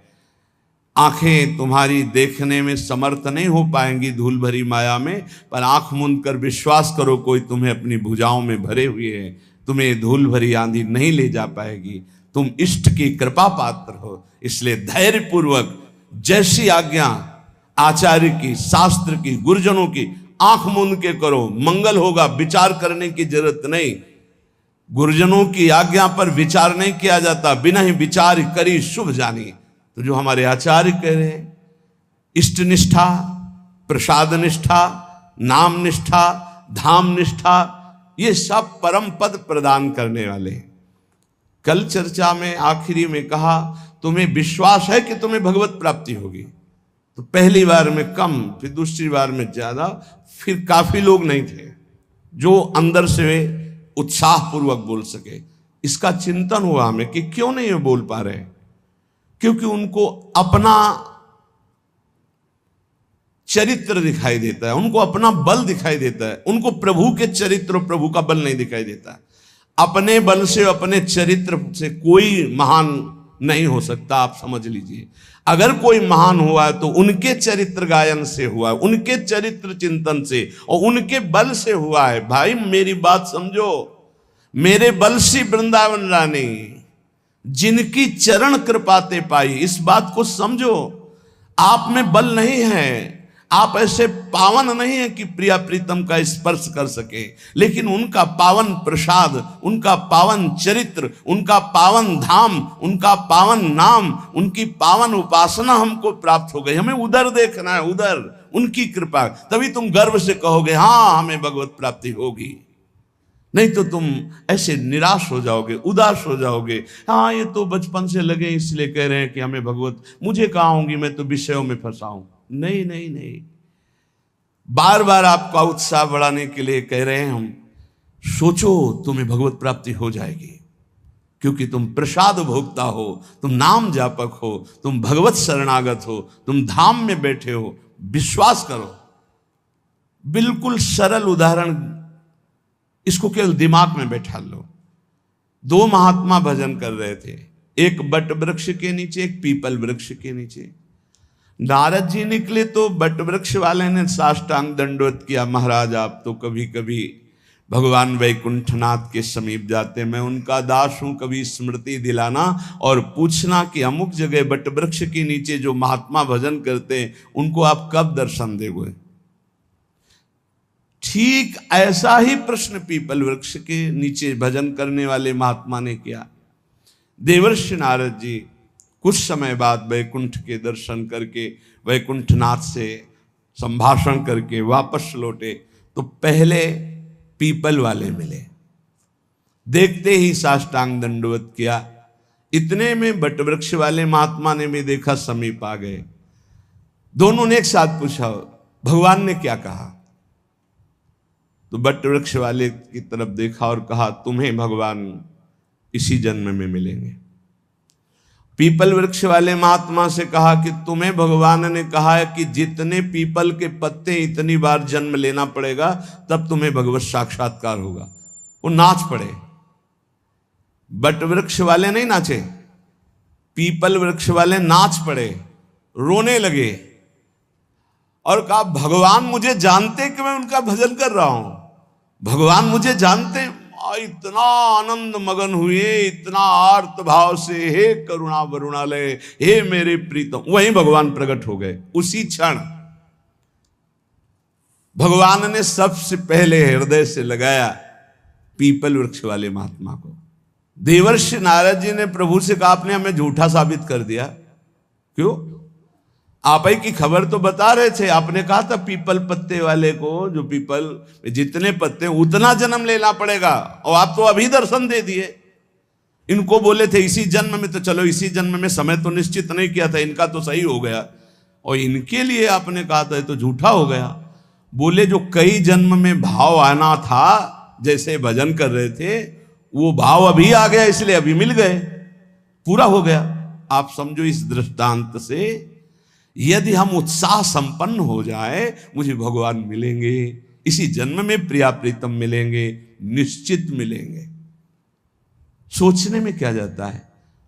आंखें तुम्हारी देखने में समर्थ नहीं हो पाएंगी धूल भरी माया में, पर आंख मूंद कर विश्वास करो, कोई तुम्हें अपनी भुजाओं में भरे हुए है, तुम्हें धूल भरी आंधी नहीं ले जा पाएगी। तुम इष्ट की कृपा पात्र हो, इसलिए धैर्य पूर्वक जैसी आज्ञा आचार्य की, शास्त्र की, गुरुजनों की, आंख मूंद के करो, मंगल होगा। विचार करने की जरूरत नहीं। गुरुजनों की आज्ञा पर विचार नहीं किया जाता, बिना ही विचार करी शुभ जानी। तो जो हमारे आचार्य कह रहे हैं, इष्ट निष्ठा, प्रसाद निष्ठा, नाम निष्ठा, धाम निष्ठा, ये सब परम पद प्रदान करने वाले हैं। कल चर्चा में आखिरी में कहा, तुम्हें विश्वास है कि तुम्हें भगवत प्राप्ति होगी? तो पहली बार में कम, फिर दूसरी बार में ज्यादा, फिर काफी लोग नहीं थे जो अंदर से उत्साह पूर्वक बोल सके। इसका चिंतन हुआ हमें कि क्यों नहीं ये बोल पा रहे? क्योंकि उनको अपना चरित्र दिखाई देता है, उनको अपना बल दिखाई देता है, उनको प्रभु के चरित्र, प्रभु का बल नहीं दिखाई देता। अपने बल से, अपने चरित्र से कोई महान नहीं हो सकता। आप समझ लीजिए, अगर कोई महान हुआ है तो उनके चरित्र गायन से हुआ है, उनके चरित्र चिंतन से और उनके बल से हुआ है। भाई मेरी बात समझो, मेरे बल से वृंदावन रानी जिनकी चरण कृपाते पाई, इस बात को समझो। आप में बल नहीं है, आप ऐसे पावन नहीं है कि प्रिया प्रीतम का स्पर्श कर सके, लेकिन उनका पावन प्रसाद, उनका पावन चरित्र, उनका पावन धाम, उनका पावन नाम, उनकी पावन उपासना हमको प्राप्त हो गई। हमें उधर देखना है, उधर उनकी कृपा, तभी तुम गर्व से कहोगे हाँ हमें भगवत प्राप्ति होगी। नहीं तो तुम ऐसे निराश हो जाओगे, उदास हो जाओगे। हाँ, ये तो बचपन से लगे इसलिए कह रहे हैं कि हमें भगवत, मुझे कहाँ होंगी, मैं तो विषयों में फंसा हूं। नहीं नहीं नहीं, बार बार आपका उत्साह बढ़ाने के लिए कह रहे हैं हम। सोचो, तुम्हें भगवत प्राप्ति हो जाएगी, क्योंकि तुम प्रसाद भोक्ता हो, तुम नाम जापक हो, तुम भगवत शरणागत हो, तुम धाम में बैठे हो। विश्वास करो। बिल्कुल सरल उदाहरण, इसको केवल दिमाग में बैठा लो। दो महात्मा भजन कर रहे थे, एक बट वृक्ष के नीचे, एक पीपल वृक्ष के नीचे। नारद जी निकले तो बट वृक्ष वाले ने साष्टांग दंडवत किया, महाराज आप तो कभी कभी भगवान वैकुंठनाथ के समीप जाते, मैं उनका दास हूं, कभी स्मृति दिलाना और पूछना कि अमुक जगह बट वृक्ष के नीचे जो महात्मा भजन करते हैं उनको आप कब दर्शन दोगे। ठीक ऐसा ही प्रश्न पीपल वृक्ष के नीचे भजन करने वाले महात्मा ने किया। देवर्षि नारद जी कुछ समय बाद वैकुंठ के दर्शन करके, वैकुंठनाथ से संभाषण करके वापस लौटे तो पहले पीपल वाले मिले। देखते ही साष्टांग दंडवत किया। इतने में बट वृक्ष वाले महात्मा ने भी देखा, समीप आ गए। दोनों ने एक साथ पूछा, भगवान ने क्या कहा? तो बट वृक्ष वाले की तरफ देखा और कहा, तुम्हें भगवान इसी जन्म में मिलेंगे। पीपल वृक्ष वाले महात्मा से कहा कि तुम्हें भगवान ने कहा है कि जितने पीपल के पत्ते इतनी बार जन्म लेना पड़ेगा तब तुम्हें भगवत साक्षात्कार होगा। वो नाच पड़े। बट वृक्ष वाले नहीं नाचे, पीपल वृक्ष वाले नाच पड़े, रोने लगे और कहा, भगवान मुझे जानते कि मैं उनका भजन कर रहा हूं, भगवान मुझे जानते। इतना आनंद मगन हुए, इतना आर्त भाव से, हे करुणा वरुणालय, हे मेरे प्रीतम। वहीं भगवान प्रकट हो गए। उसी क्षण भगवान ने सबसे पहले हृदय से लगाया पीपल वृक्ष वाले महात्मा को। देवर्षि नारद जी ने प्रभु से कहा, आपने हमें झूठा साबित कर दिया। क्यों? आप ही की खबर तो बता रहे थे, आपने कहा था पीपल पत्ते वाले को, जो पीपल जितने पत्ते उतना जन्म लेना पड़ेगा, और आप तो अभी दर्शन दे दिए। इनको बोले थे इसी जन्म में, तो चलो इसी जन्म में, समय तो निश्चित नहीं किया था, इनका तो सही हो गया, और इनके लिए आपने कहा था तो झूठा हो गया। बोले जो कई जन्म में भाव आना था, जैसे भजन कर रहे थे, वो भाव अभी आ गया, इसलिए अभी मिल गए, पूरा हो गया। आप समझो इस दृष्टांत से, यदि हम उत्साह संपन्न हो जाए, मुझे भगवान मिलेंगे, इसी जन्म में प्रिया प्रीतम मिलेंगे, निश्चित मिलेंगे। सोचने में क्या जाता है?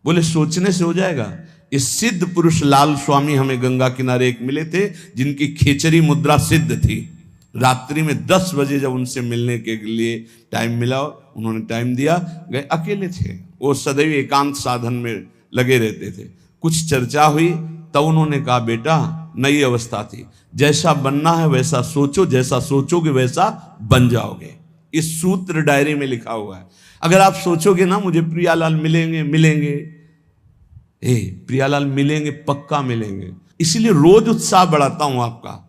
बोले सोचने से हो जाएगा। इस सिद्ध पुरुष लाल स्वामी हमें गंगा किनारे एक मिले थे, जिनकी खेचरी मुद्रा सिद्ध थी। रात्रि में 10 बजे जब उनसे मिलने के लिए टाइम मिला, उन्होंने टाइम दिया, गए। अकेले थे वो, सदैव एकांत साधन में लगे रहते थे। कुछ चर्चा हुई, तब उन्होंने कहा, बेटा नई अवस्था थी, जैसा बनना है वैसा सोचो, जैसा सोचोगे वैसा बन जाओगे। इस सूत्र डायरी में लिखा हुआ है। अगर आप सोचोगे ना मुझे प्रियालाल मिलेंगे मिलेंगे, प्रियालाल मिलेंगे, पक्का मिलेंगे। इसलिए रोज उत्साह बढ़ाता हूं आपका।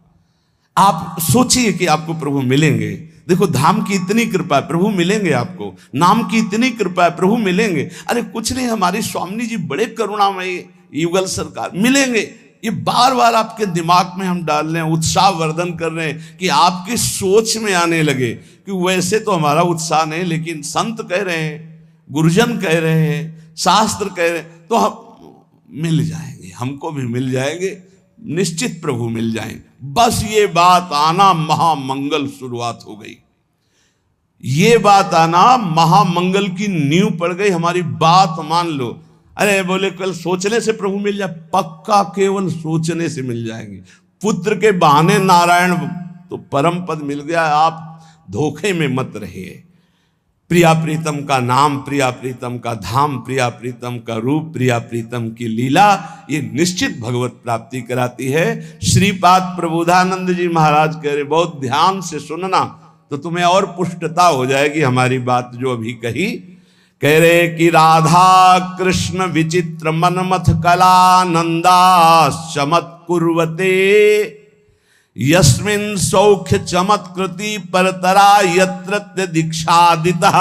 आप सोचिए कि आपको प्रभु मिलेंगे। देखो, धाम की इतनी कृपा है, प्रभु मिलेंगे आपको। नाम की इतनी कृपा है, प्रभु मिलेंगे। अरे कुछ नहीं, हमारी स्वामी जी बड़े करुणामयी, युगल सरकार मिलेंगे। ये बार बार आपके दिमाग में हम डाल रहे हैं, उत्साह वर्धन कर रहे हैं कि आपकी सोच में आने लगे कि वैसे तो हमारा उत्साह नहीं, लेकिन संत कह रहे हैं, गुरुजन कह रहे हैं, शास्त्र कह रहे हैं, तो हम मिल जाएंगे, हमको भी मिल जाएंगे, निश्चित प्रभु मिल जाएंगे। बस ये बात आना महामंगल शुरुआत हो गई। ये बात आना महामंगल की नींव पड़ गई। हमारी बात मान लो। अरे बोले कल सोचने से प्रभु मिल जाए, पक्का केवल सोचने से मिल जाएंगे। पुत्र के बहाने नारायण तो परम पद मिल गया। आप धोखे में मत रहिए। प्रिया प्रीतम का नाम, प्रिया प्रीतम का धाम, प्रिया प्रीतम का रूप, प्रिया प्रीतम की लीला, ये निश्चित भगवत प्राप्ति कराती है। श्रीपाद प्रबोधानंद जी महाराज कह रहे, बहुत ध्यान से सुनना तो तुम्हें और पुष्टता हो जाएगी हमारी बात जो अभी कही। कह रहे कि राधा कृष्ण विचित्र मनमथ कला नंदा चमत्कुर्वते, यस्मिन् सौख्य चमत्कृति परतरा यत्र दीक्षादितः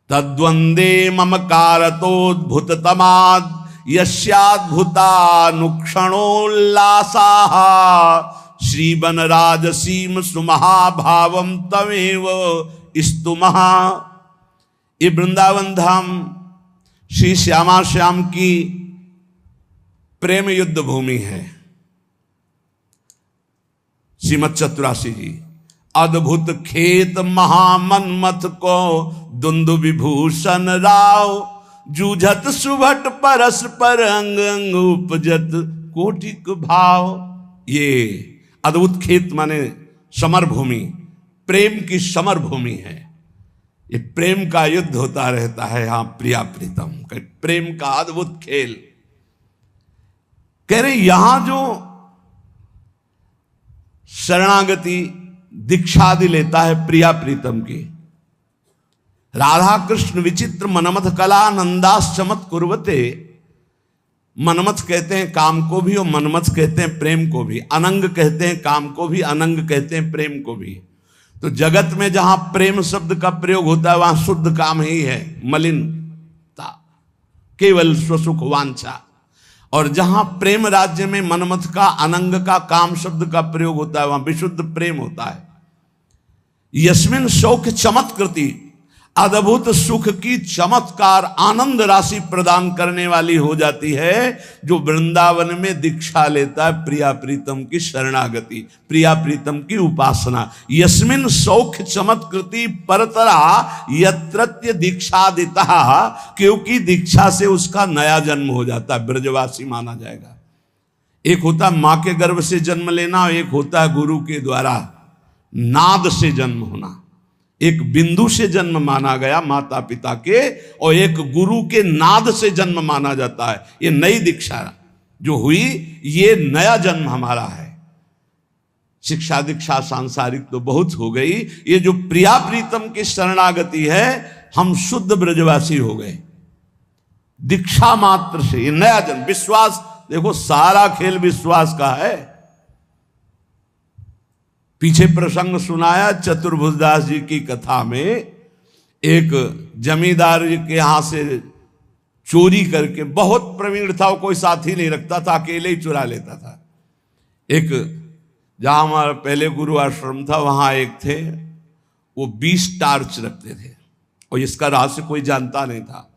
तद्वंदे ममकारतोद्भुततमाद् यस्याद्भुतानुक्षणोल्लासाः श्रीवनराजसीम सुमहाभावम तमेव स्तुमः। ये वृंदावन धाम श्री श्यामा श्याम की प्रेम युद्ध भूमि है। श्रीमद चतुरासी जी, अद्भुत खेत महामन्मथ को दुंदु विभूषण राव, जूझत सुभट परस्पर अंग अंग उपजत कोटिक भाव। ये अद्भुत खेत माने समर भूमि, प्रेम की समर भूमि है। ये प्रेम का युद्ध होता रहता है यहां प्रिया प्रीतम, प्रेम का अद्भुत खेल। कह रहे यहां जो शरणागति दीक्षादि लेता है प्रिया प्रीतम की, राधा कृष्ण विचित्र मनमथ कला नंदास चमत कुर्वते। मनमथ कहते हैं काम को भी और मनमथ कहते हैं प्रेम को भी, अनंग कहते हैं काम को भी, अनंग कहते हैं प्रेम को भी। तो जगत में जहां प्रेम शब्द का प्रयोग होता है वहां शुद्ध काम ही है, मलिनता, केवल स्वसुख वांछा। और जहां प्रेम राज्य में मनमथ का अनंग का काम शब्द का प्रयोग होता है वहां विशुद्ध प्रेम होता है। यस्मिन सौख्य चमत्कृति, अद्भुत सुख की चमत्कार आनंद राशि प्रदान करने वाली हो जाती है जो वृंदावन में दीक्षा लेता है प्रिया प्रीतम की शरणागति, प्रिया प्रीतम की उपासना। यस्मिन सौख्य चमत्कृति परतरा यत्रत्य दीक्षादिता, क्योंकि दीक्षा से उसका नया जन्म हो जाता है, ब्रजवासी माना जाएगा। एक होता है मां के गर्भ से जन्म लेना, एक होता है गुरु के द्वारा नाद से जन्म होना। एक बिंदु से जन्म माना गया माता पिता के, और एक गुरु के नाद से जन्म माना जाता है। ये नई दीक्षा जो हुई, ये नया जन्म हमारा है। शिक्षा दीक्षा सांसारिक तो बहुत हो गई, ये जो प्रिया प्रीतम की शरणागति है, हम शुद्ध ब्रजवासी हो गए दीक्षा मात्र से। ये नया जन्म, विश्वास, देखो सारा खेल विश्वास का है। पीछे प्रसंग सुनाया चतुर्भुजदास जी की कथा में, एक जमींदार के यहां से चोरी करके, बहुत प्रवीण था, वो कोई साथी नहीं रखता था, अकेले ही चुरा लेता था। एक जहां हमारा पहले गुरु आश्रम था वहां एक थे, वो 20 टार्च रखते थे और इसका रहस्य कोई जानता नहीं था।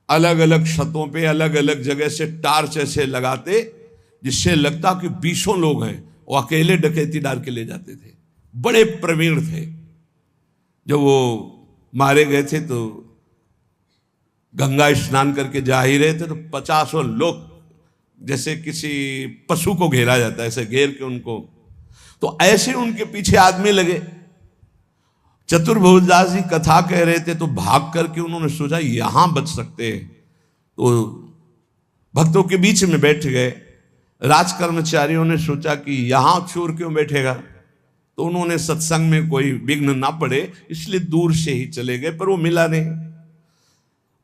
अलग अलग छतों पे अलग अलग जगह से टार्च ऐसे लगाते जिससे लगता कि 20 लोग हैं, वो अकेले डकैती डाल के ले जाते थे। बड़े प्रवीण थे। जब वो मारे गए थे तो गंगा स्नान करके जा ही रहे थे तो 50 लोग, जैसे किसी पशु को घेरा जाता है ऐसे घेर के उनको, तो ऐसे उनके पीछे आदमी लगे। चतुर्भुजदास जी कथा कह रहे थे तो भाग करके उन्होंने सोचा यहां बच सकते हैं, तो भक्तों के बीच में बैठ गए। राज कर्मचारियों ने सोचा कि यहां चोर क्यों बैठेगा, तो उन्होंने सत्संग में कोई विघ्न ना पड़े इसलिए दूर से ही चले गए, पर वो मिला नहीं।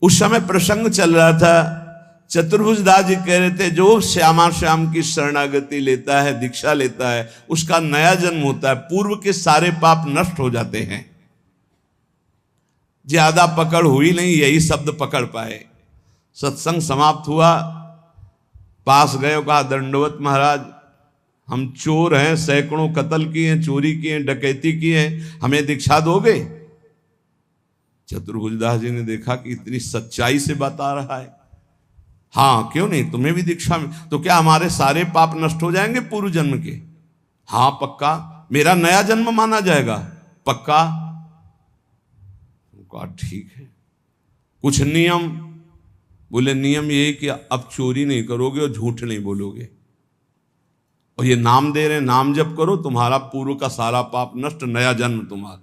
उस समय प्रसंग चल रहा था, चतुर्भुजदास जी कह रहे थे जो श्यामा श्याम की शरणागति लेता है, दीक्षा लेता है, उसका नया जन्म होता है, पूर्व के सारे पाप नष्ट हो जाते हैं। ज्यादा पकड़ हुई नहीं, यही शब्द पकड़ पाए। सत्संग समाप्त हुआ, पास गए, कहा दंडवत महाराज, हम चोर हैं, सैकड़ों कत्ल किए, चोरी किए, डकैती किए, हमें दीक्षा दोगे? चतुर्भुजदास जी ने देखा कि इतनी सच्चाई से बता रहा है, हाँ क्यों नहीं, तुम्हें भी दीक्षा में। तो क्या हमारे सारे पाप नष्ट हो जाएंगे पूर्व जन्म के? हाँ पक्का, मेरा नया जन्म माना जाएगा, पक्का। कहा ठीक है, कुछ नियम? बोले नियम ये कि अब चोरी नहीं करोगे और झूठ नहीं बोलोगे, और ये नाम दे रहे, नाम जप करो, तुम्हारा पूर्व का सारा पाप नष्ट, नया जन्म तुम्हारा।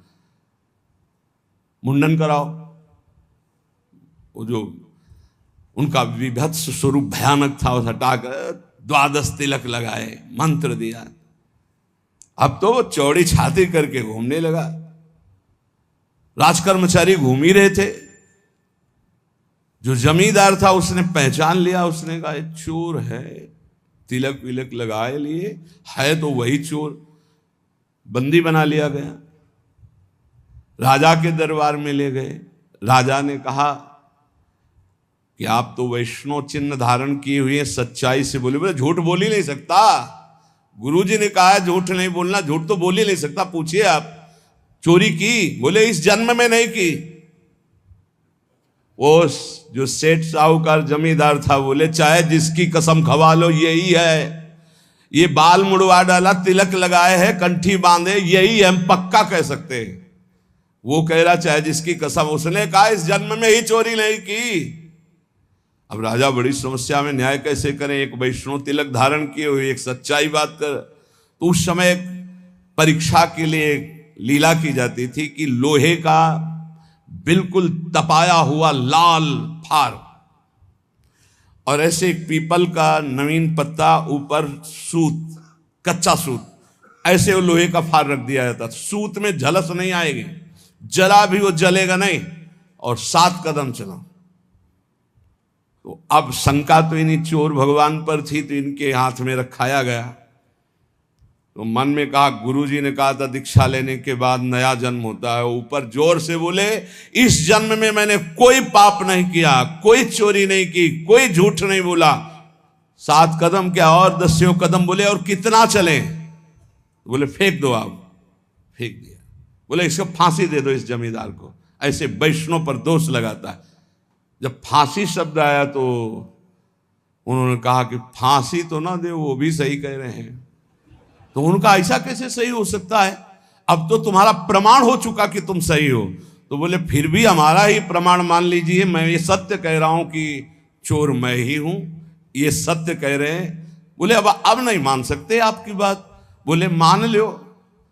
मुंडन कराओ। वो जो उनका विभत्स स्वरूप भयानक था उस हटाकर 12 तिलक लगाए, मंत्र दिया। अब तो वो चौड़ी छाती करके घूमने लगा। राजकर्मचारी घूम ही रहे थे, जो जमींदार था उसने पहचान लिया, उसने कहा चोर है, तिलक विलक लगाए लिए, है तो वही चोर, बंदी बना लिया गया, राजा के दरबार में ले गए। राजा ने कहा कि आप तो वैष्णव चिन्ह धारण किए हुए हैं, सच्चाई से बोले। बोले झूठ बोल ही नहीं सकता, गुरुजी ने कहा है झूठ नहीं बोलना, झूठ तो बोल ही नहीं सकता। पूछिए आप चोरी की? बोले इस जन्म में नहीं की। वो जो सेठ साहूकार जमींदार था, बोले चाहे जिसकी कसम खवा लो यही है, ये बाल मुड़वा डाला, तिलक लगाए है, कंठी बांधे, यही हम पक्का कह सकते हैं। वो कह रहा चाहे जिसकी कसम, उसने कहा इस जन्म में ही चोरी नहीं की। अब राजा बड़ी समस्या में, न्याय कैसे करें? एक वैष्णव तिलक धारण किए हुए, एक सच्चाई बात कर। तो उस समय परीक्षा के लिए लीला की जाती थी कि लोहे का बिल्कुल तपाया हुआ लाल फार और ऐसे एक पीपल का नवीन पत्ता, ऊपर सूत, कच्चा सूत, ऐसे वो लोहे का फार रख दिया जाता। सूत में झलस नहीं आएगी, जरा भी वो जलेगा नहीं, और 7 कदम चला। तो अब शंका तो इन्हीं चोर भगवान पर थी, तो इनके हाथ में रखाया गया। तो मन में कहा, गुरुजी ने कहा था दीक्षा लेने के बाद नया जन्म होता है। ऊपर जोर से बोले इस जन्म में मैंने कोई पाप नहीं किया, कोई चोरी नहीं की, कोई झूठ नहीं बोला। 7 कदम क्या और 10 कदम बोले, और कितना चले? बोले फेंक दो आप। फेंक दिया। बोले इसको फांसी दे दो इस जमींदार को, ऐसे वैष्णव पर दोष लगाता है। जब फांसी शब्द आया तो उन्होंने कहा कि फांसी तो ना दे, वो भी सही कह रहे हैं। तो उनका ऐसा कैसे सही हो सकता है? अब तो तुम्हारा प्रमाण हो चुका कि तुम सही हो। तो बोले फिर भी हमारा ही प्रमाण मान लीजिए, मैं ये सत्य कह रहा हूं कि चोर मैं ही हूं, ये सत्य कह रहे हैं। बोले अब नहीं मान सकते आपकी बात। बोले मान लो।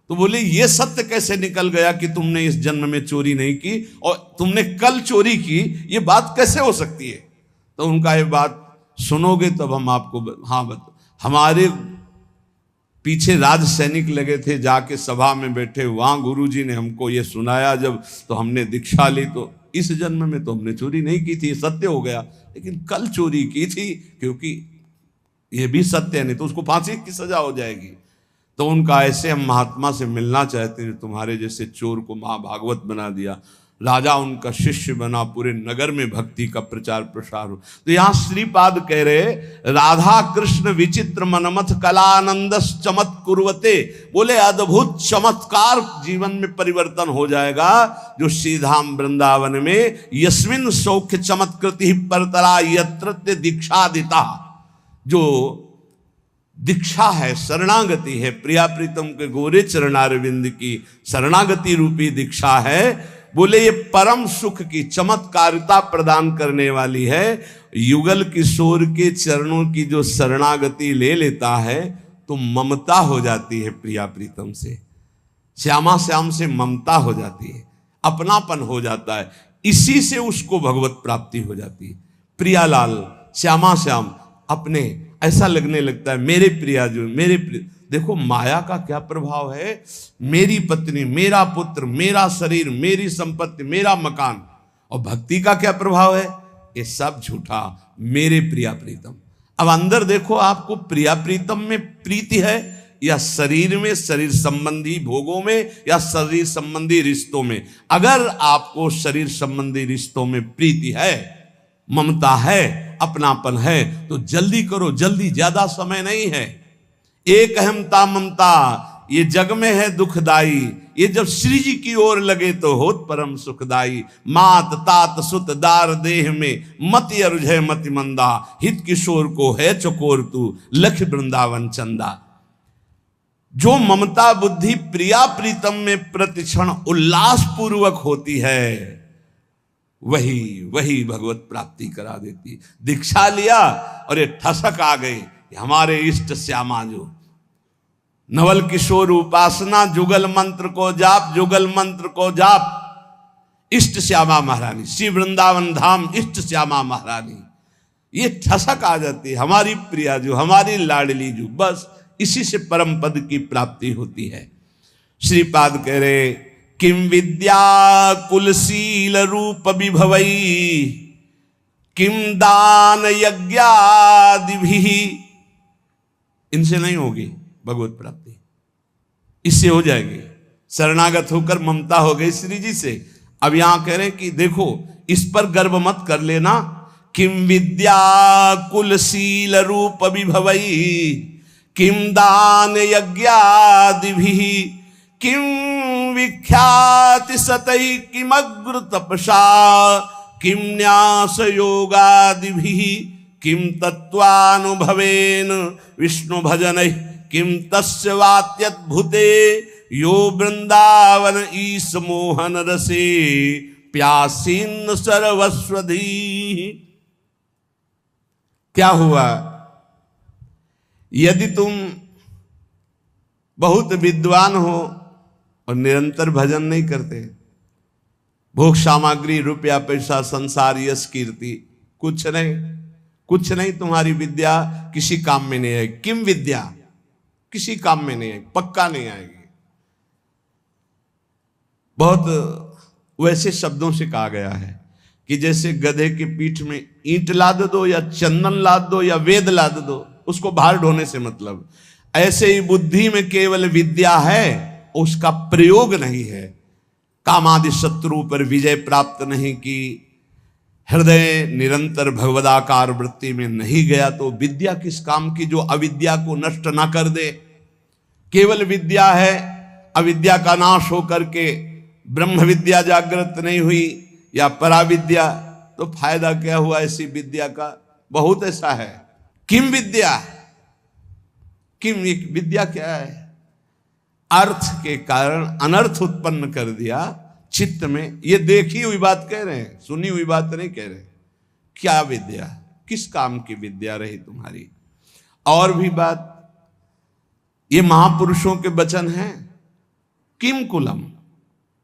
तो बोले ये सत्य कैसे निकल गया कि तुमने इस जन्म में चोरी नहीं की और तुमने कल चोरी की, ये बात कैसे हो सकती है? तो उनका ये बात सुनोगे तब हम आपको, हाँ हमारे पीछे राज सैनिक लगे थे, जाके सभा में बैठे, वहां गुरुजी ने हमको ये सुनाया जब, तो हमने दीक्षा ली। तो इस जन्म में तो हमने चोरी नहीं की थी, सत्य हो गया, लेकिन कल चोरी की थी, क्योंकि ये भी सत्य है, नहीं तो उसको फांसी की सजा हो जाएगी। तो उनका ऐसे हम महात्मा से मिलना चाहते हैं, तुम्हारे जैसे चोर को महाभागवत बना दिया। राजा उनका शिष्य बना, पूरे नगर में भक्ति का प्रचार प्रसार हो। तो यहां श्रीपाद कह रहे, राधा कृष्ण विचित्र मनमथ कलानंद चमत कुर्वते। बोले अद्भुत चमत्कार जीवन में परिवर्तन हो जाएगा जो श्रीधाम वृंदावन में यस्मिन सौख्य चमत्कृति परतरा यत्र दीक्षादिता। जो दीक्षा है, शरणागति है, प्रिया प्रीतम के गोरे चरणारविंद की शरणागति रूपी दीक्षा है। बोले ये परम सुख की चमत्कारिता प्रदान करने वाली है। युगल किशोर के चरणों की जो शरणागति ले लेता है तो ममता हो जाती है प्रिया प्रीतम से, श्यामा श्याम से ममता हो जाती है, अपनापन हो जाता है। इसी से उसको भगवत प्राप्ति हो जाती है। प्रियालाल, श्यामा श्याम, अपने ऐसा लगने लगता है मेरे प्रिया जो मेरे प्रिय। देखो माया का क्या प्रभाव है, मेरी पत्नी, मेरा पुत्र, मेरा शरीर, मेरी संपत्ति, मेरा मकान। और भक्ति का क्या प्रभाव है, ये सब झूठा, मेरे प्रिया प्रीतम। अब अंदर देखो, आपको प्रिया प्रीतम में प्रीति है या शरीर में, शरीर संबंधी भोगों में, या शरीर संबंधी रिश्तों में? अगर आपको शरीर संबंधी रिश्तों में प्रीति है, ममता है, अपनापन है, तो जल्दी करो, जल्दी, ज्यादा समय नहीं है। एक अहमता ममता ये जग में है दुखदाई, ये जब श्री जी की ओर लगे तो होत परम सुखदाई। मात तात सुत दार देह में मति अरुझे मति मंदा, हित किशोर को है चकोर तू लख वृंदावन चंदा। जो ममता बुद्धि प्रिया प्रीतम में प्रतिक्षण उल्लास पूर्वक होती है, वही भगवत प्राप्ति करा देती। दीक्षा लिया और ये ठसक आ गई, हमारे इष्ट श्यामा जो नवल किशोर उपासना, जुगल मंत्र को जाप, जुगल मंत्र को जाप, इष्ट श्यामा महारानी, श्री वृंदावन धाम इष्ट श्यामा महारानी। ये ठसक आ जाती है, हमारी प्रिया जो, हमारी लाडली जो, बस इसी से परम पद की प्राप्ति होती है। श्रीपाद कह रहे, किम विद्या कुलशील रूप विभवई, किम दान यज्ञादिभिः, इनसे नहीं होगी भगवत प्राप्ति, इससे हो जाएगी। शरणागत होकर ममता हो गई श्री जी से। अब यहां कह रहे हैं कि देखो इस पर गर्व मत कर लेना। किम विद्या कुलशील रूप विभवई, किम दान यज्ञादिभिः, किम विख्याति सतई, किमग्र तपसा, किम न्यास योगादिभिः, किम तत्वानुभवेन विष्णु भजन, किम तस्य वात्यद्भुते यो वृंदावन ईश मोहन रसे प्यासीन सर्वस्वधी। क्या हुआ? यदि तुम बहुत विद्वान हो और निरंतर भजन नहीं करते, भोग सामग्री रुपया पैसा संसार यश कीर्ति कुछ नहीं तुम्हारी विद्या किसी काम में नहीं आएगी। किम विद्या किसी काम में नहीं आएगी, पक्का नहीं आएगी। बहुत वैसे शब्दों से कहा गया है कि जैसे गधे के पीठ में ईंट लाद दो या चंदन लाद दो या वेद लाद दो, उसको भार ढोने से मतलब। ऐसे ही बुद्धि में केवल विद्या है, उसका प्रयोग नहीं है। कामादि शत्रु पर विजय प्राप्त नहीं की, हृदय निरंतर भगवदाकार वृत्ति में नहीं गया, तो विद्या किस काम की जो अविद्या को नष्ट ना कर दे। केवल विद्या है, अविद्या का नाश होकर के ब्रह्म विद्या जागृत नहीं हुई या पराविद्या, तो फायदा क्या हुआ ऐसी विद्या का? बहुत ऐसा है। किम विद्या, किम विद्या क्या है? अर्थ के कारण अनर्थ उत्पन्न कर दिया चित्त में। ये देखी हुई बात कह रहे हैं, सुनी हुई बात नहीं कह रहे। क्या विद्या, किस काम की विद्या रही तुम्हारी? और भी बात, ये महापुरुषों के वचन हैं। किम कुलम,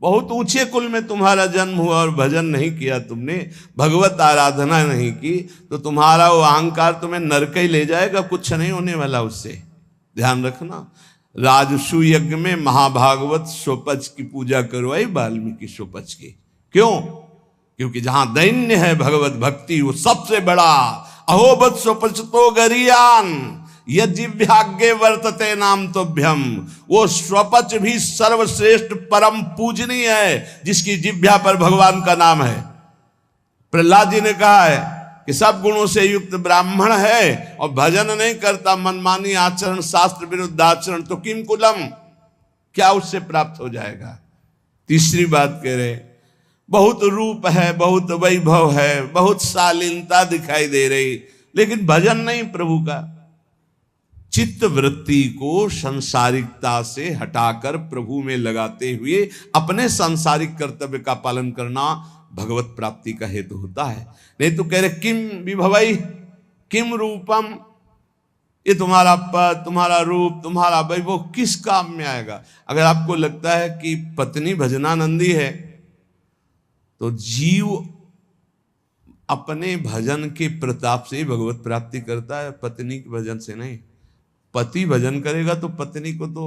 बहुत ऊंचे कुल में तुम्हारा जन्म हुआ और भजन नहीं किया तुमने, भगवत आराधना नहीं की, तो तुम्हारा वो अहंकार तुम्हें नरक ही ले जाएगा, कुछ नहीं होने वाला उससे। ध्यान रखना। राजसु यज्ञ में महाभागवत स्वपच की पूजा करवाई वाल्मीकि स्वपच की। क्यों? क्योंकि जहां दैन्य है भगवत भक्ति वो सबसे बड़ा। अहोबत स्वपच तो गरियान यज्ञाग्ञे वर्तते नाम तोभ्यम, वो स्वपच भी सर्वश्रेष्ठ परम पूजनीय है जिसकी जिह्वा पर भगवान का नाम है। प्रहलाद जी ने कहा है कि सब गुणों से युक्त ब्राह्मण है और भजन नहीं करता, मनमानी आचरण, शास्त्र विरुद्ध आचरण, तो किम कुलम, क्या उससे प्राप्त हो जाएगा? तीसरी बात कह रहे, बहुत रूप है, बहुत वैभव है, बहुत शालीनता दिखाई दे रही, लेकिन भजन नहीं प्रभु का। चित्त वृत्ति को संसारिकता से हटाकर प्रभु में लगाते हुए अपने सांसारिक कर्तव्य का पालन करना भगवत प्राप्ति का हेतु होता है। नहीं तो कह रहे किम विभवई, किम रूपम, ये तुम्हारा पद, तुम्हारा रूप, तुम्हारा वैभव किस काम में आएगा? अगर आपको लगता है कि पत्नी भजनानंदी है, तो जीव अपने भजन के प्रताप से भगवत प्राप्ति करता है, पत्नी के भजन से नहीं। पति भजन करेगा तो पत्नी को तो,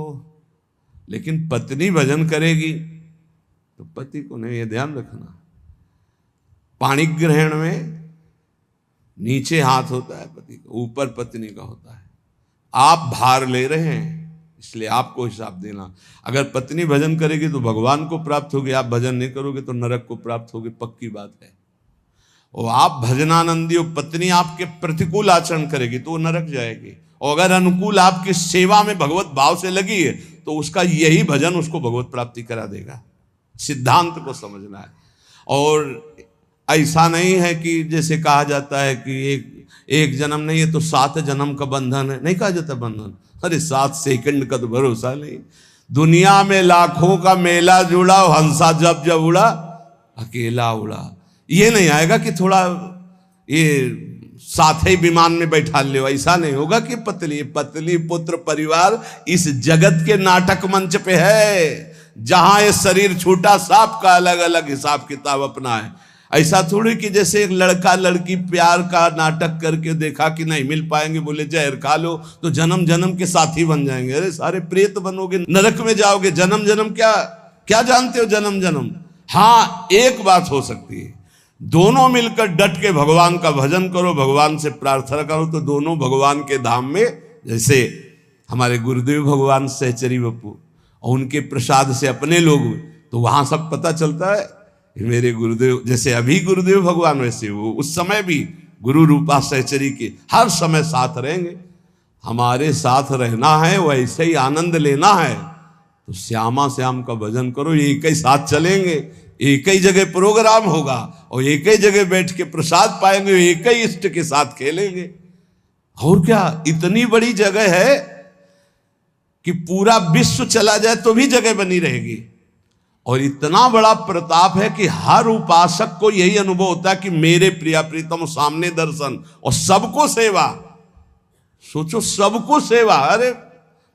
लेकिन पत्नी भजन करेगी तो पति को नहीं। ये ध्यान रखना। पाणी ग्रहण में नीचे हाथ होता है पति का, ऊपर पत्नी का होता है। आप भार ले रहे हैं, इसलिए आपको हिसाब देना। अगर पत्नी भजन करेगी तो भगवान को प्राप्त होगी, आप भजन नहीं करोगे तो नरक को प्राप्त होगी, पक्की बात है। और आप भजनानंदी हो, पत्नी आपके प्रतिकूल आचरण करेगी तो वो नरक जाएगी, और अगर अनुकूल आपकी सेवा में भगवत भाव से लगी है तो उसका यही भजन उसको भगवत प्राप्ति करा देगा। सिद्धांत को समझना है। और ऐसा नहीं है कि जैसे कहा जाता है कि एक जन्म नहीं है तो 7 जन्म का बंधन है, नहीं कहा जाता बंधन। अरे 7 सेकंड का तो भरोसा नहीं। दुनिया में लाखों का मेला जुड़ा, हंसा जब जब उड़ा अकेला उड़ा। ये नहीं आएगा कि थोड़ा ये साथ ही विमान में बैठा ले, ऐसा नहीं होगा कि पत्नी पुत्र परिवार इस जगत के नाटक मंच पे है, जहां ये शरीर छूटा सबका अलग अलग हिसाब किताब अपना है। ऐसा थोड़ी कि जैसे एक लड़का लड़की प्यार का नाटक करके देखा कि नहीं मिल पाएंगे, बोले जहर खा लो तो जन्म जन्म के साथी बन जाएंगे। अरे सारे प्रेत बनोगे, नरक में जाओगे। जन्म जन्म क्या जानते हो जन्म जन्म? हाँ, एक बात हो सकती है, दोनों मिलकर डट के भगवान का भजन करो, भगवान से प्रार्थना करो, तो दोनों भगवान के धाम में, जैसे हमारे गुरुदेव भगवान सहचरी बप्पू और उनके प्रसाद से अपने लोग, तो वहां सब पता चलता है मेरे गुरुदेव। जैसे अभी गुरुदेव भगवान वैसे वो उस समय भी गुरु रूपा सहचरी के हर समय साथ रहेंगे। हमारे साथ रहना है, वैसे ही आनंद लेना है तो श्यामा श्याम का भजन करो। एक ही साथ चलेंगे, एक ही जगह प्रोग्राम होगा और एक ही जगह बैठ के प्रसाद पाएंगे, एक ही इष्ट के साथ खेलेंगे। और क्या, इतनी बड़ी जगह है कि पूरा विश्व चला जाए तो भी जगह बनी रहेगी। और इतना बड़ा प्रताप है कि हर उपासक को यही अनुभव होता है कि मेरे प्रिया प्रीतम सामने दर्शन और सबको सेवा। सोचो, सबको सेवा, अरे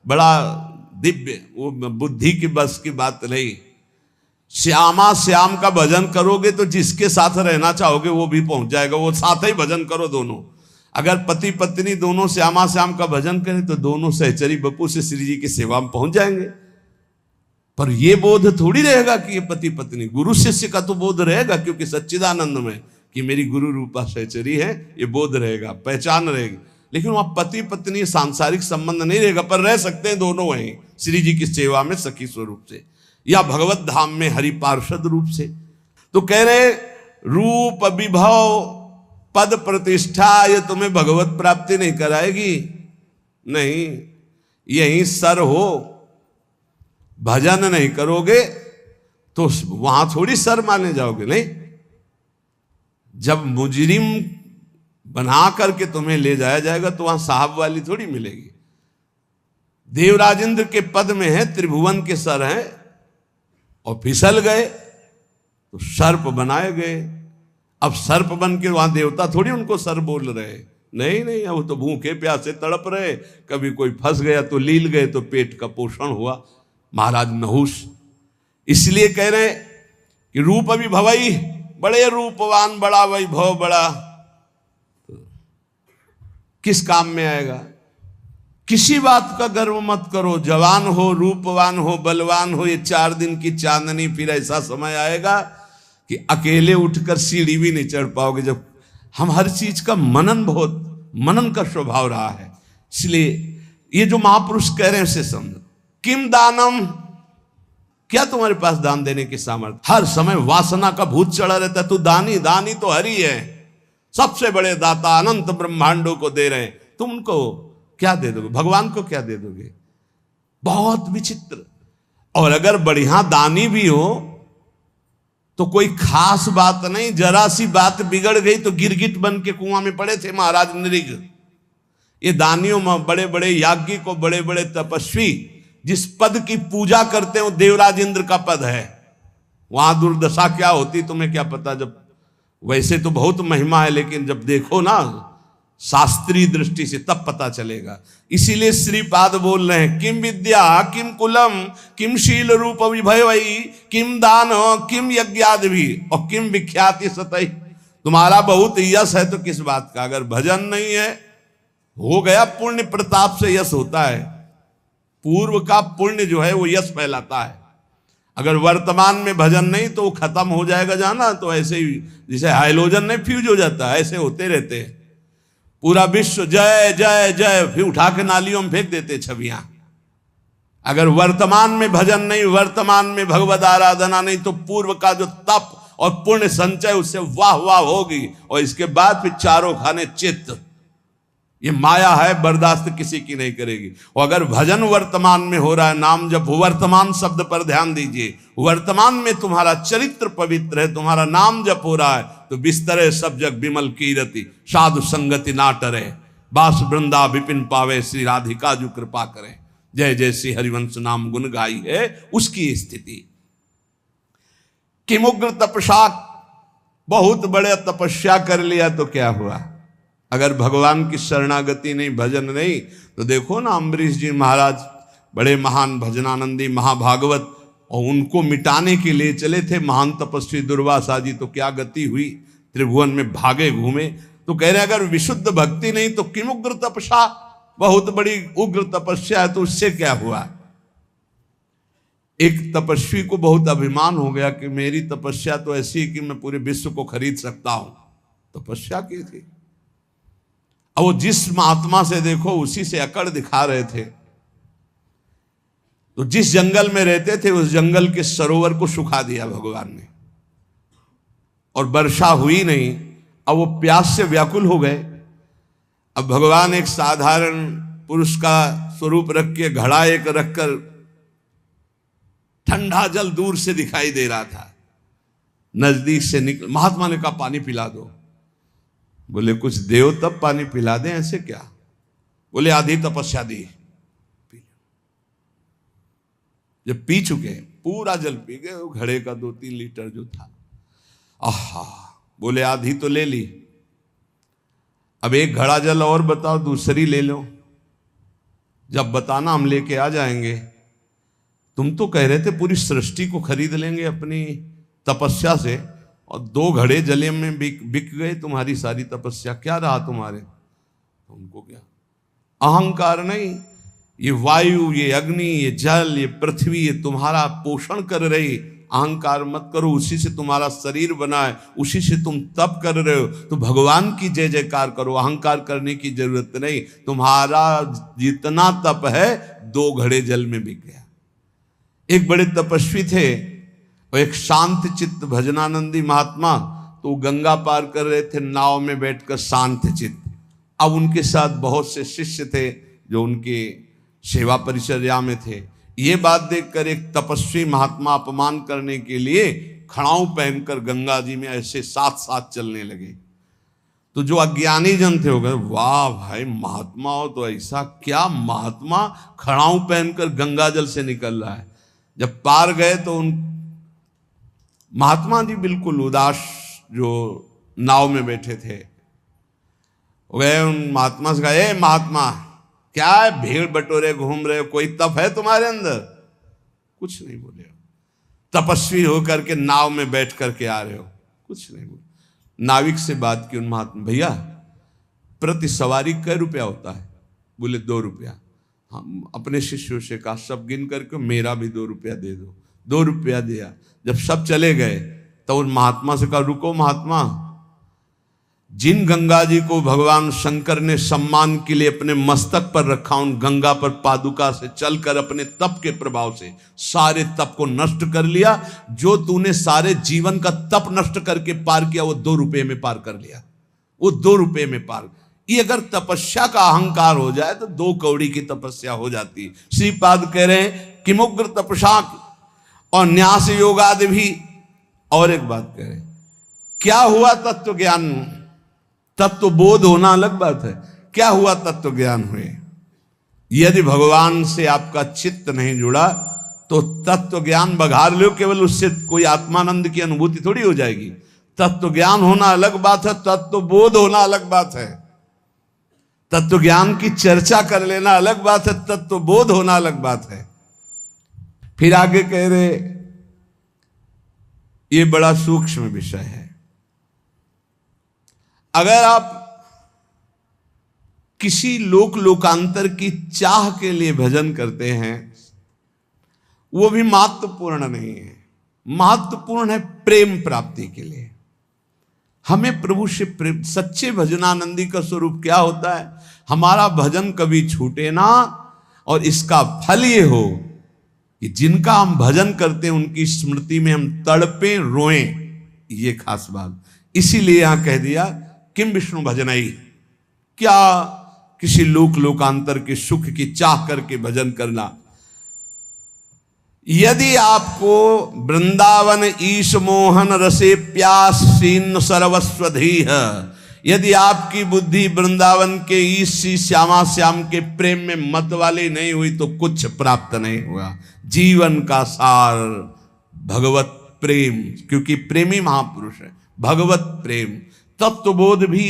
बड़ा दिव्य, वो बुद्धि की बस की बात नहीं। श्यामा श्याम का भजन करोगे तो जिसके साथ रहना चाहोगे वो भी पहुंच जाएगा, वो साथ ही भजन करो दोनों। अगर पति पत्नी दोनों श्यामा श्याम का भजन करें तो दोनों सहचरी बप्पू से श्री जी की सेवा में पहुंच जाएंगे। पर यह बोध थोड़ी रहेगा कि ये पति पत्नी, गुरु शिष्य का तो बोध रहेगा, क्योंकि सच्चिदानंद में कि मेरी गुरु रूपा सहचरी है, ये बोध रहेगा, पहचान रहेगी। लेकिन वहां पति पत्नी सांसारिक संबंध नहीं रहेगा, पर रह सकते हैं दोनों वहीं श्री जी की सेवा में सखी स्वरूप से, या भगवत धाम में हरि पार्षद रूप से। तो कह रहे रूप विभव पद प्रतिष्ठा ये तुम्हें भगवत प्राप्ति नहीं कराएगी, नहीं। यहीं सर हो, भजन नहीं करोगे तो वहां थोड़ी सर माने जाओगे, नहीं। जब मुजरिम बना करके तुम्हें ले जाया जाएगा तो वहां साहब वाली थोड़ी मिलेगी। देवराजेंद्र के पद में है, त्रिभुवन के सर हैं, और फिसल गए तो सर्प बनाए गए। अब सर्प बन के वहां देवता थोड़ी उनको सर बोल रहे, नहीं नहीं, अब तो भूखे प्यासे तड़प रहे। कभी कोई फंस गया तो लील गए तो पेट का पोषण हुआ। महाराज नहुष इसलिए कह रहे कि रूप अभी भवई, बड़े रूपवान, बड़ा वैभव, बड़ा तो किस काम में आएगा। किसी बात का गर्व मत करो, जवान हो, रूपवान हो, बलवान हो, ये 4 दिन की चांदनी, फिर ऐसा समय आएगा कि अकेले उठकर सीढ़ी भी नहीं चढ़ पाओगे। जब हम हर चीज का मनन का स्वभाव रहा है, इसलिए ये जो महापुरुष कह रहे हैं उसे समझो। किम दानम, क्या तुम्हारे पास दान देने की सामर्थ्य। हर समय वासना का भूत चढ़ा रहता है, तू दानी, दानी तो हरि है, सबसे बड़े दाता, अनंत ब्रह्मांडों को दे रहे हैं, तुम उनको क्या दे दोगे, भगवान को क्या दे दोगे। बहुत विचित्र। और अगर बढ़िया दानी भी हो तो कोई खास बात नहीं, जरा सी बात बिगड़ गई तो गिरगिट बन के कुआं में पड़े थे महाराज नृग। ये दानियों में बड़े बड़े याज्ञिक और बड़े बड़े तपस्वी जिस पद की पूजा करते हो, देवराज इंद्र का पद है, वहां दुर्दशा क्या होती तुम्हें क्या पता। जब वैसे तो बहुत महिमा है, लेकिन जब देखो ना शास्त्रीय दृष्टि से तब पता चलेगा। इसीलिए श्रीपाद बोल रहे हैं, किम विद्या किम कुलम किम शील रूप विभवई किम दान किम यज्ञादि भी और किम विख्याति सतई। तुम्हारा बहुत यश है तो किस बात का। अगर भजन नहीं है, हो गया, पुण्य प्रताप से यश होता है। पूर्व का पुण्य जो है वो यश फैलाता है। अगर वर्तमान में भजन नहीं तो वो खत्म हो जाएगा जाना। तो ऐसे ही जैसे हाइलोजन नहीं फ्यूज हो जाता है, ऐसे होते रहते हैं। पूरा विश्व जय जय जय, फिर उठा के नालियों में फेंक देते छवियां। अगर वर्तमान में भजन नहीं, वर्तमान में भगवद आराधना नहीं, तो पूर्व का जो तप और पुण्य संचय उससे वाह वाह होगी। और इसके बाद फिर चारों खाने चित्त, ये माया है, बर्दाश्त किसी की नहीं करेगी। और अगर भजन वर्तमान में हो रहा है, नाम जब वर्तमान शब्द पर ध्यान दीजिए, वर्तमान में तुम्हारा चरित्र पवित्र है, तुम्हारा नाम जप हो रहा है, तो बिस्तरे सब जग विमल कीरति साधु संगति ना टरे बास वृंदा विपिन पावे श्री राधिका जो कृपा करे। जय जय श्री हरिवंश नाम गुण गाई है उसकी स्थिति। किमुग्र तपस्या, बहुत बड़े तपस्या कर लिया तो क्या हुआ। अगर भगवान की शरणागति नहीं, भजन नहीं, तो देखो ना अम्बरीश जी महाराज बड़े महान भजनानंदी महाभागवत, और उनको मिटाने के लिए चले थे महान तपस्वी दुर्वासा जी, तो क्या गति हुई, त्रिभुवन में भागे घूमे। तो कह रहे अगर विशुद्ध भक्ति नहीं तो किम उग्र तपस्या, बहुत बड़ी उग्र तपस्या है तो उससे क्या हुआ। एक तपस्वी को बहुत अभिमान हो गया कि मेरी तपस्या तो ऐसी है कि मैं पूरे विश्व को खरीद सकता हूं। तपस्या की थी। अब वो जिस महात्मा से देखो उसी से अकड़ दिखा रहे थे, तो जिस जंगल में रहते थे उस जंगल के सरोवर को सुखा दिया भगवान ने, और वर्षा हुई नहीं। अब वो प्यास से व्याकुल हो गए। अब भगवान एक साधारण पुरुष का स्वरूप रख के घड़ा एक रखकर, ठंडा जल दूर से दिखाई दे रहा था, नजदीक से निकल, महात्मा ने कहा पानी पिला दो। बोले कुछ देव तब पानी पिला दें, ऐसे क्या? बोले आधी तपस्या दी। जब पी चुके, पूरा जल पी गए, वो घड़े का 2-3 लीटर जो था, आहा, बोले आधी तो ले ली, अब एक घड़ा जल और बताओ, दूसरी ले लो, जब बताना हम लेके आ जाएंगे। तुम तो कह रहे थे पूरी सृष्टि को खरीद लेंगे अपनी तपस्या से, और 2 घड़े जले में बिक गए तुम्हारी सारी तपस्या, क्या रहा तुम्हारे? तुमको क्या अहंकार नहीं? ये वायु, ये अग्नि, ये जल, ये पृथ्वी, ये तुम्हारा पोषण कर रही। अहंकार मत करो, उसी से तुम्हारा शरीर बना है, उसी से तुम तप कर रहे हो, तो भगवान की जय जयकार करो, अहंकार करने की जरूरत नहीं। तुम्हारा जितना तप है 2 घड़े जल में बिक गया। एक बड़े तपस्वी थे, और एक शांत चित्त भजनानंदी महात्मा, तो गंगा पार कर रहे थे नाव में बैठकर शांत चित्त। अब उनके साथ बहुत से शिष्य थे जो उनके सेवा परिचर्या में थे। ये बात देखकर एक तपस्वी महात्मा अपमान करने के लिए खड़ाऊ पहनकर गंगा जी में ऐसे साथ साथ चलने लगे। तो जो अज्ञानी जन थे हो गए, वाह भाई महात्मा हो तो ऐसा, क्या महात्मा खड़ाऊ पहनकर गंगा जल से निकल रहा है। जब पार गए तो उन महात्मा जी बिल्कुल उदास, जो नाव में बैठे थे, गए उन महात्मा से कहा, ए महात्मा, क्या है भीड़ बटोरे घूम रहे हो, कोई तप है तुम्हारे अंदर? कुछ नहीं बोले। तपस्वी होकर के नाव में बैठ करके आ रहे हो, कुछ नहीं बोले। नाविक से बात की उन महात्मा, भैया प्रति सवारी कै रुपया होता है? बोले 2 रुपया। हम अपने शिष्यों से कहा सब गिन करके मेरा भी 2 रुपया दे दो। 2 रुपया दिया। जब सब चले गए तो उन महात्मा से कहा, रुको महात्मा, जिन गंगा जी को भगवान शंकर ने सम्मान के लिए अपने मस्तक पर रखा, उन गंगा पर पादुका से चलकर अपने तप के प्रभाव से सारे तप को नष्ट कर लिया। जो तूने सारे जीवन का तप नष्ट करके पार किया, वो 2 रुपये में पार कर लिया। वो 2 रुपये में पार। ये अगर तपस्या का अहंकार हो जाए तो 2 कौड़ी की तपस्या हो जाती। श्रीपाद कह रहे हैं कि मुग्र तपसा और न्यास योगादि भी। और एक बात कह रहे, क्या हुआ तत्व ज्ञान? तत्व बोध होना अलग बात है, क्या हुआ तत्व ज्ञान हुए? यदि भगवान से आपका चित्त नहीं जुड़ा तो तत्व ज्ञान बघार लो, केवल उससे कोई आत्मानंद की अनुभूति थोड़ी हो जाएगी। तत्व ज्ञान होना अलग बात है, तत्व बोध होना अलग बात है। तत्व ज्ञान की चर्चा कर लेना अलग बात है, तत्व बोध होना अलग बात है। फिर आगे कह रहे, ये बड़ा सूक्ष्म विषय है। अगर आप किसी लोकांतर की चाह के लिए भजन करते हैं, वो भी महत्वपूर्ण नहीं है। महत्वपूर्ण है प्रेम प्राप्ति के लिए। हमें प्रभु से प्रेम, सच्चे भजनानंदी का स्वरूप क्या होता है? हमारा भजन कभी छूटे ना, और इसका फल ये हो कि जिनका हम भजन करते हैं उनकी स्मृति में हम तड़पे रोएं। ये खास बात, इसीलिए यहां कह दिया किम विष्णु भजनई, क्या किसी लोकांतर के सुख की चाह करके भजन करना। यदि आपको वृंदावन ईश मोहन रसे प्यास सीन सर्वस्वधी है, यदि आपकी बुद्धि वृंदावन के ईश श्यामा श्याम के प्रेम में मत वाली नहीं हुई तो कुछ प्राप्त नहीं हुआ। जीवन का सार भगवत प्रेम, क्योंकि प्रेमी महापुरुष है। भगवत प्रेम, तत्वबोध भी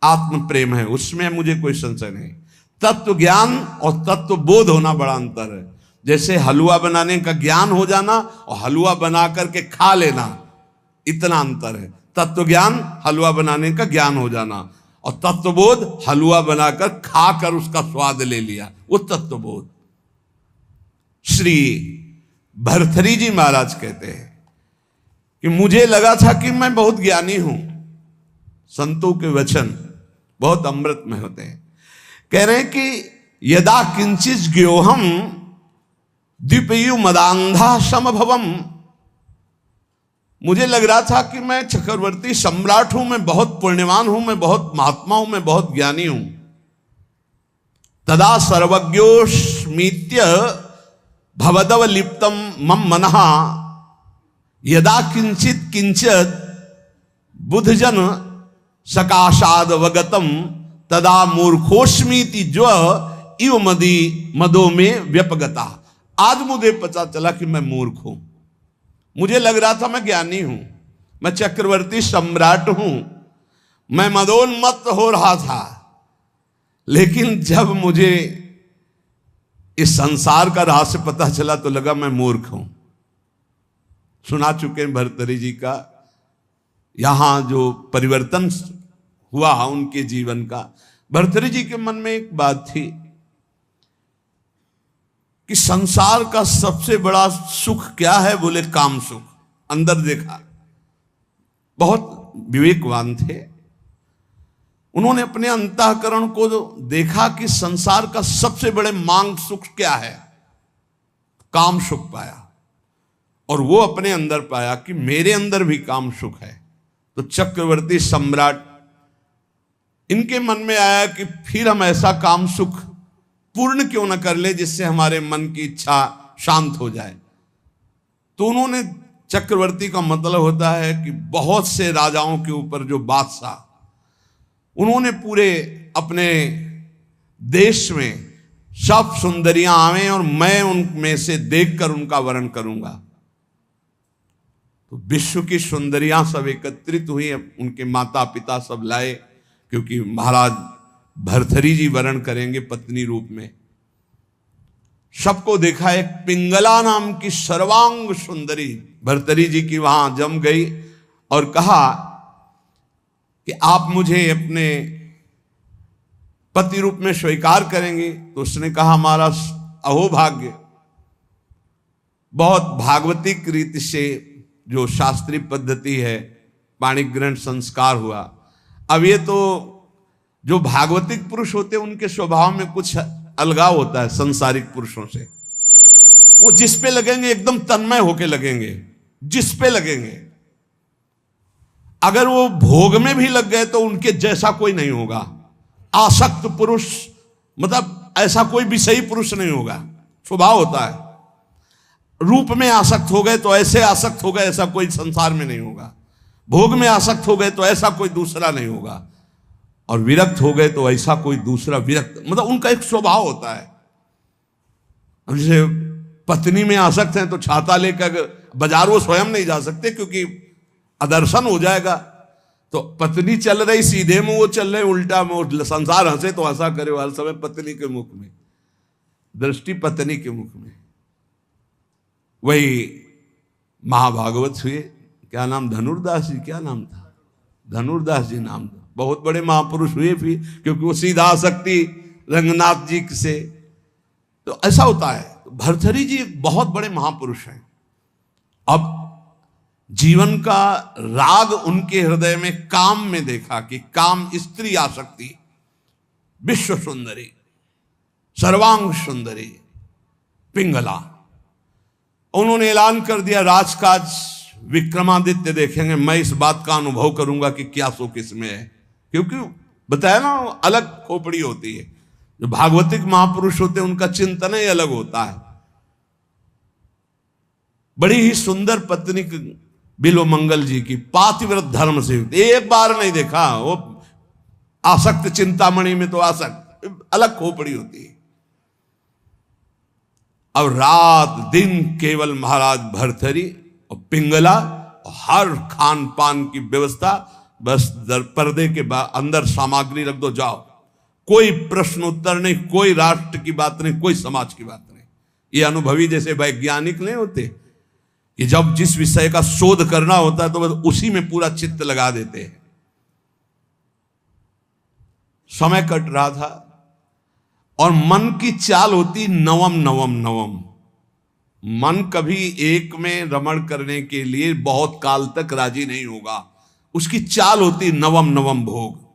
आत्म प्रेम है, उसमें मुझे कोई संशय नहीं। तत्व ज्ञान और तत्व बोध होना बड़ा अंतर है। जैसे हलवा बनाने का ज्ञान हो जाना और हलवा बना करके खा लेना, इतना अंतर है। तत्व ज्ञान हलवा बनाने का ज्ञान हो जाना, और तत्वबोध हलवा बनाकर खाकर उसका स्वाद ले लिया, वो तत्वबोध। श्री भरथरी जी महाराज कहते हैं कि मुझे लगा था कि मैं बहुत ज्ञानी हूं। संतों के वचन बहुत अमृत में होते हैं। कह रहे हैं कि यदा किंचित ज्ञोहम द्विपयु मदांधा समभवम। मुझे लग रहा था कि मैं चक्रवर्ती सम्राट हूं, मैं बहुत पुण्यवान हूं, मैं बहुत महात्मा हूं, मैं बहुत ज्ञानी हूं। तदा सर्वज्ञोस्मीत्य भवदव लिप्तम मम मनहा यदा किंचित किंचित बुधजन सकाशाद वगतम तदा मूर्खोस्मीति जो इव मदो में व्यपगता। आज मुझे पता चला कि मैं मूर्ख हूं। मुझे लग रहा था मैं ज्ञानी हूं, मैं चक्रवर्ती सम्राट हूं, मैं मदोन्मत्त हो रहा था। लेकिन जब मुझे इस संसार का रहस्य पता चला तो लगा मैं मूर्ख हूं। सुना चुके हैं भर्तृहरि जी का यहां जो परिवर्तन हुआ उनके जीवन का। भर्तृहरि जी के मन में एक बात थी कि संसार का सबसे बड़ा सुख क्या है, बोले काम सुख। अंदर देखा, बहुत विवेकवान थे। उन्होंने अपने अंतःकरण को देखा कि संसार का सबसे बड़े मांग सुख क्या है, काम सुख पाया। और वो अपने अंदर पाया कि मेरे अंदर भी काम सुख है। तो चक्रवर्ती सम्राट, इनके मन में आया कि फिर हम ऐसा काम सुख पूर्ण क्यों न कर ले जिससे हमारे मन की इच्छा शांत हो जाए। तो उन्होंने, चक्रवर्ती का मतलब होता है कि बहुत से राजाओं के ऊपर जो बादशाह, उन्होंने पूरे अपने देश में सब सुंदरियां आवे और मैं उनमें से देखकर उनका वर्णन करूंगा। तो विश्व की सुंदरियां सब एकत्रित हुई, उनके माता पिता सब लाए, क्योंकि महाराज भर्तृहरि जी वर्णन करेंगे पत्नी रूप में। सबको देखा, एक पिंगला नाम की सर्वांग सुंदरी भर्तृहरि जी की वहां जम गई और कहा कि आप मुझे अपने पति रूप में स्वीकार करेंगे। तो उसने कहा हमारा अहोभाग्य। बहुत भागवतिक रीति से जो शास्त्रीय पद्धति है, पाणिक ग्रहण संस्कार हुआ। अब ये तो जो भागवतिक पुरुष होते हैं उनके स्वभाव में कुछ अलगाव होता है संसारिक पुरुषों से। वो जिस पे लगेंगे एकदम तन्मय होके लगेंगे, जिस पे लगेंगे। अगर वो भोग में भी लग गए तो उनके जैसा कोई नहीं होगा। आसक्त पुरुष मतलब ऐसा कोई विषयी पुरुष नहीं होगा, स्वभाव होता है। रूप में आसक्त हो गए तो ऐसे आसक्त हो गए, ऐसा कोई संसार में नहीं होगा। भोग में आसक्त हो गए तो ऐसा कोई दूसरा नहीं होगा, और विरक्त हो गए तो ऐसा कोई दूसरा विरक्त, मतलब उनका एक स्वभाव होता है। जैसे पत्नी में आसक्त हैं तो छाता लेकर बाजार वो स्वयं नहीं जा सकते क्योंकि अदर्शन हो जाएगा। तो पत्नी चल रही सीधे में, वो चल रहे उल्टा में, संसार हंसे तो हंसा करे हर समय पत्नी के मुख में, दृष्टि पत्नी के मुख में। वही महाभागवत हुए, क्या नाम, धनुर्दास जी, क्या नाम था, धनुर्दास जी नाम था। बहुत बड़े महापुरुष हुए फिर, क्योंकि वो सीधा आसक्ति रंगनाथ जी से। तो ऐसा होता है। भर्तृहरि जी बहुत बड़े महापुरुष हैं। अब जीवन का राग उनके हृदय में काम में देखा कि काम स्त्री आसक्ति, विश्व सुंदरी, सर्वांग सुंदरी पिंगला। उन्होंने ऐलान कर दिया राजकाज विक्रमादित्य देखेंगे, मैं इस बात का अनुभव करूंगा कि क्या सुख इसमें है। क्योंकि बताया ना, अलग खोपड़ी होती है। जो भागवतिक महापुरुष होते हैं उनका चिंतन ही अलग होता है। बड़ी ही सुंदर पत्नी बिल्वमंगल जी की, पातिव्रत धर्म से, एक बार नहीं देखा। वो आसक्त चिंतामणि में तो आसक्त, अलग खोपड़ी होती है। अब रात दिन केवल महाराज भर्तृहरि और पिंगला, और हर खान पान की व्यवस्था, बस पर्दे के अंदर सामग्री रख दो, जाओ। कोई प्रश्न उत्तर नहीं, कोई राष्ट्र की बात नहीं, कोई समाज की बात नहीं। ये अनुभवी जैसे वैज्ञानिक नहीं होते कि जब जिस विषय का शोध करना होता है तो बस उसी में पूरा चित्त लगा देते हैं। समय कट रहा था और मन की चाल होती नवम नवम नवम। मन कभी एक में रमण करने के लिए बहुत काल तक राजी नहीं होगा, उसकी चाल होती नवम नवम भोग।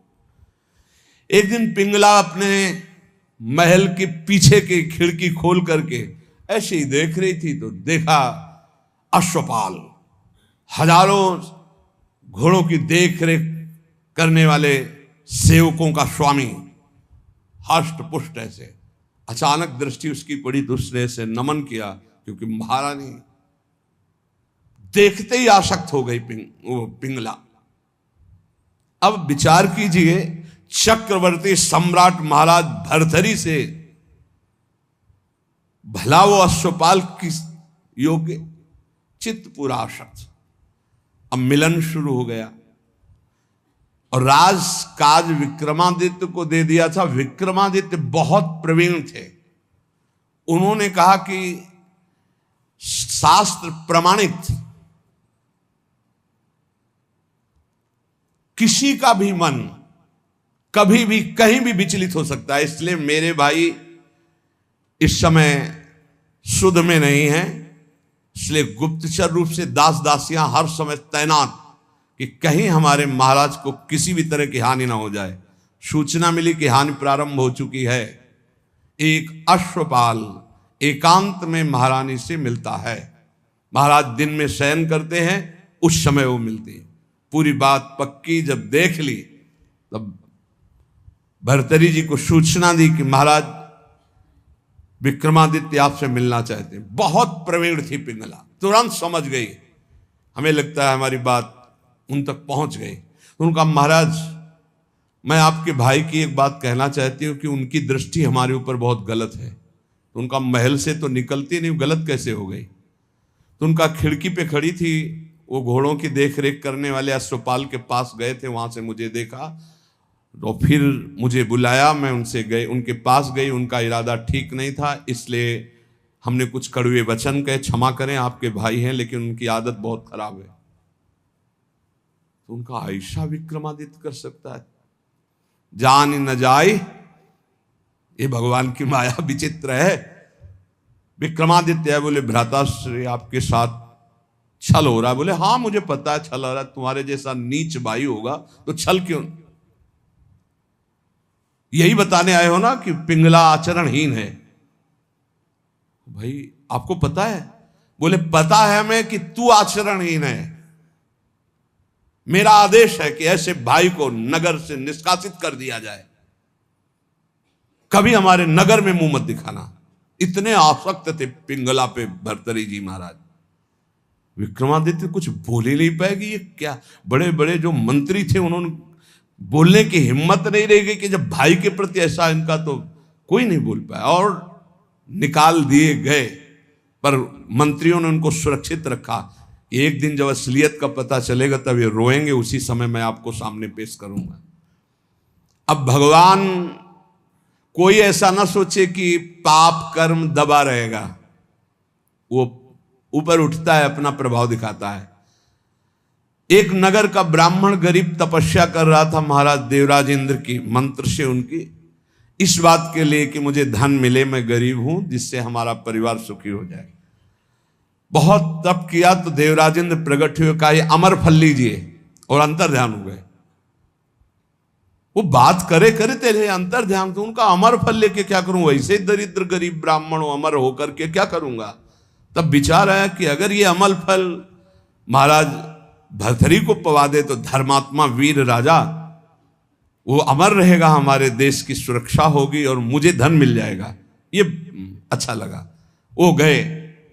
एक दिन पिंगला अपने महल के पीछे की खिड़की खोल करके ऐसे ही देख रही थी तो देखा अश्वपाल, हजारों घोड़ों की देख रेख करने वाले सेवकों का स्वामी, हष्ट पुष्ट ऐसे। अचानक दृष्टि उसकी पड़ी तो उसने ऐसे नमन किया, क्योंकि महारानी देखते ही आसक्त हो गई वो पिंगला। अब विचार कीजिए, चक्रवर्ती सम्राट महाराज भर्तरी से भला वो अश्वपाल किस योग्य, चित्त पूरा आसक्त। अब मिलन शुरू हो गया और राज काज विक्रमादित्य को दे दिया था। विक्रमादित्य बहुत प्रवीण थे। उन्होंने कहा कि शास्त्र प्रमाणित किसी का भी मन कभी भी कहीं भी विचलित हो सकता है, इसलिए मेरे भाई इस समय शुद्ध में नहीं है, इसलिए गुप्तचर रूप से दास दासियां हर समय तैनात कि कहीं हमारे महाराज को किसी भी तरह की हानि ना हो जाए। सूचना मिली कि हानि प्रारंभ हो चुकी है। एक अश्वपाल एकांत में महारानी से मिलता है। महाराज दिन में शयन करते हैं, उस समय वो मिलती है। पूरी बात पक्की जब देख ली तब भर्तरी जी को सूचना दी कि महाराज विक्रमादित्य आपसे मिलना चाहते हैं। बहुत प्रवीण थी पिंगला, तुरंत समझ गई। हमें लगता है हमारी बात उन तक पहुंच गई। तो उनका महाराज, मैं आपके भाई की एक बात कहना चाहती हूं कि उनकी दृष्टि हमारे ऊपर बहुत गलत है। तो उनका महल से तो निकलती नहीं, गलत कैसे हो गई? तो उनका खिड़की पे खड़ी थी, वो घोड़ों की देख रेख करने वाले अश्वपाल के पास गए थे, वहां से मुझे देखा तो फिर मुझे बुलाया, मैं उनके पास गई। उनका इरादा ठीक नहीं था, इसलिए हमने कुछ कड़वे वचन कहे, क्षमा करें आपके भाई हैं लेकिन उनकी आदत बहुत खराब है। तो उनका ऐसा विक्रमादित्य कर सकता है? जान न जाए, ये भगवान की माया विचित्र है। विक्रमादित्य है, बोले भ्राताश्री आपके साथ छल हो रहा है। बोले हाँ मुझे पता है छल हो रहा है, तुम्हारे जैसा नीच भाई होगा तो छल क्यों? यही बताने आए हो ना कि पिंगला आचरणहीन है। भाई आपको पता है? बोले पता है हमें कि तू आचरणहीन है। मेरा आदेश है कि ऐसे भाई को नगर से निष्कासित कर दिया जाए, कभी हमारे नगर में मुंह मत दिखाना। इतने आसक्त थे पिंगला पे भर्तरी जी महाराज। विक्रमादित्य कुछ बोल ही नहीं पाए कि ये क्या। बड़े बड़े जो मंत्री थे उन्होंने बोलने की हिम्मत नहीं रह गई कि जब भाई के प्रति ऐसा इनका, तो कोई नहीं बोल पाया और निकाल दिए गए। पर मंत्रियों ने उनको सुरक्षित रखा। एक दिन जब असलियत का पता चलेगा तब ये रोएंगे, उसी समय मैं आपको सामने पेश करूंगा। अब भगवान कोई ऐसा ना सोचे कि पाप कर्म दबा रहेगा, वो ऊपर उठता है, अपना प्रभाव दिखाता है। एक नगर का ब्राह्मण गरीब तपस्या कर रहा था महाराज देवराज इंद्र की मंत्र से, उनकी इस बात के लिए कि मुझे धन मिले, मैं गरीब हूं, जिससे हमारा परिवार सुखी हो जाए। बहुत तप किया तो देवराज इंद्र प्रकट हुए, कहा ये अमर फल लीजिए, और अंतर ध्यान हो गए। वो बात करे करते रहे, अंतर ध्यान। तो उनका अमर फल लेके क्या करूं, वैसे दरिद्र गरीब ब्राह्मण अमर होकर के क्या करूंगा। तब विचार आया कि अगर ये अमल फल महाराज भर्तरी को पवा दे तो धर्मात्मा वीर राजा वो अमर रहेगा, हमारे देश की सुरक्षा होगी और मुझे धन मिल जाएगा। ये अच्छा लगा। वो गए,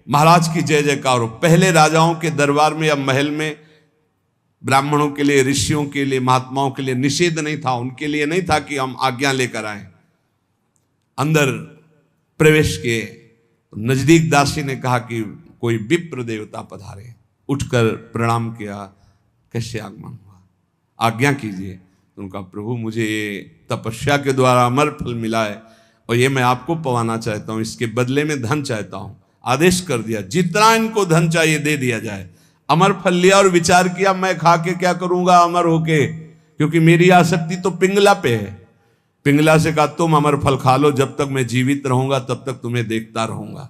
महाराज की जय जयकार। पहले राजाओं के दरबार में या महल में ब्राह्मणों के लिए, ऋषियों के लिए, महात्माओं के लिए निषेध नहीं था। उनके लिए नहीं था कि हम आज्ञा लेकर आए। अंदर प्रवेश किए, नजदीक दासी ने कहा कि कोई विप्र देवता पधारे। उठकर प्रणाम किया, कैसे आगमन हुआ, आज्ञा कीजिए। उनका प्रभु मुझे ये तपस्या के द्वारा अमर फल मिला है और ये मैं आपको पवाना चाहता हूँ, इसके बदले में धन चाहता हूँ। आदेश कर दिया जितना इनको धन चाहिए दे दिया जाए। अमर फल लिया और विचार किया मैं खा के क्या करूंगा अमर होके, क्योंकि मेरी आसक्ति तो पिंगला पे है। पिंगला से कहा तुम अमर फल खा लो, जब तक मैं जीवित रहूंगा तब तक तुम्हें देखता रहूंगा।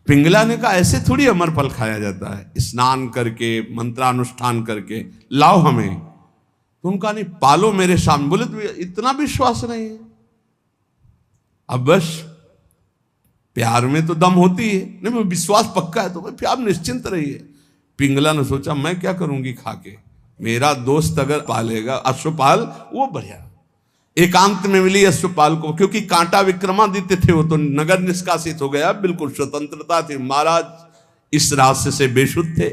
पिंगला ने कहा ऐसे थोड़ी अमर फल खाया जाता है, स्नान करके मंत्रानुष्ठान करके लाओ हमें। तो उनका नहीं, पालो मेरे सामने। बोले तो इतना विश्वास नहीं है। अब बस प्यार में तो दम होती है, नहीं मैं विश्वास पक्का है तो भाई आप निश्चिंत रहिए। पिंगला ने सोचा मैं क्या करूंगी खा के, मेरा दोस्त अगर पालेगा अश्वपाल वो बढ़िया। एकांत में मिली अश्वपाल को, क्योंकि कांटा विक्रमादित्य थे, वो तो नगर निष्कासित हो गया, बिल्कुल स्वतंत्रता थी। महाराज इस रास्ते से बेशुद्ध थे।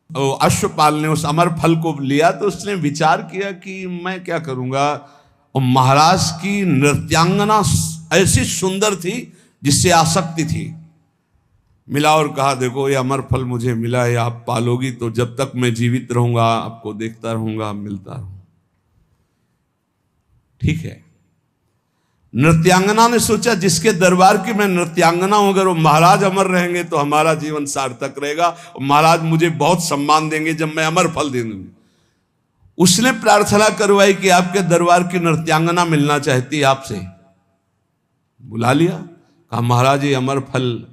अश्वपाल ने उस अमर फल को लिया तो उसने विचार किया कि मैं क्या करूंगा। और महाराज की नृत्यांगना ऐसी सुंदर थी जिससे आसक्ति थी, मिला और कहा देखो ये अमर फल मुझे मिला है, आप पालोगी तो जब तक मैं जीवित रहूंगा आपको देखता रहूंगा, मिलता रहूंगा। ठीक है। नृत्यांगना ने सोचा जिसके दरबार की मैं नृत्यांगना हूं, अगर वो महाराज अमर रहेंगे तो हमारा जीवन सार्थक रहेगा और महाराज मुझे बहुत सम्मान देंगे जब मैं अमर फल दे दूंगी। उसने प्रार्थना करवाई कि आपके दरबार की नृत्यांगना मिलना चाहती है आपसे। बुला लिया, कहा महाराज ये अमर फल।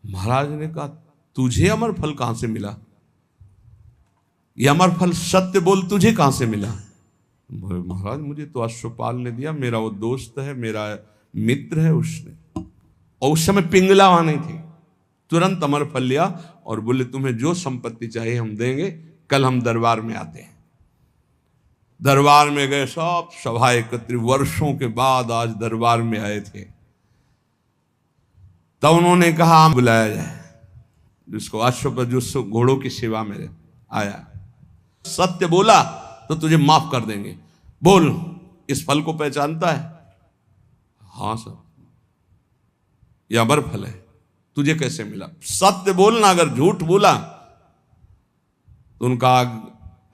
महाराज ने कहा तुझे अमर फल कहां से मिला, ये अमर फल सत्य बोल तुझे कहां से मिला। महाराज मुझे तो अश्वपाल ने दिया, मेरा वो दोस्त है, मेरा मित्र है उसने। और उस समय पिंगला वहां नहीं थी, तुरंत अमर फल लिया और बोले तुम्हें जो संपत्ति चाहिए हम देंगे, कल हम दरबार में आते हैं। दरबार में गए, सब सभा एकत्रित, वर्षों के बाद आज दरबार में आए थे। तब उन्होंने कहा बुलाया जाए जिसको अश्वपद, जो घोड़ों की सेवा में आया, सत्य बोला तो तुझे माफ कर देंगे, बोल इस फल को पहचानता है। हाँ सर यह अमर फल है, तुझे कैसे मिला, सत्य बोलना, अगर झूठ बोला तो उनका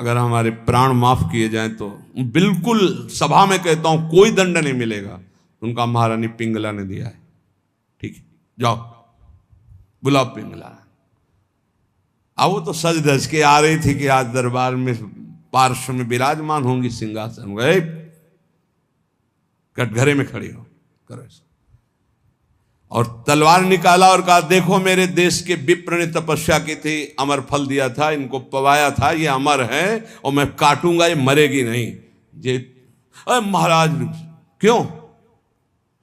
अगर हमारे प्राण माफ किए जाएं तो बिल्कुल सभा में कहता हूं कोई दंड नहीं मिलेगा। उनका महारानी पिंगला ने दिया है। ठीक है जाओ बुलाओ पिंगला। अब वो तो सज धज के आ रही थी कि आज दरबार में पार्श्व में विराजमान होंगी सिंहासन, गए कटघरे में खड़ी हो करो ऐसा। और तलवार निकाला और कहा देखो मेरे देश के विप्र ने तपस्या की थी, अमर फल दिया था, इनको पवाया था, ये अमर है और मैं काटूंगा, ये मरेगी नहीं। ये अरे महाराज क्यों,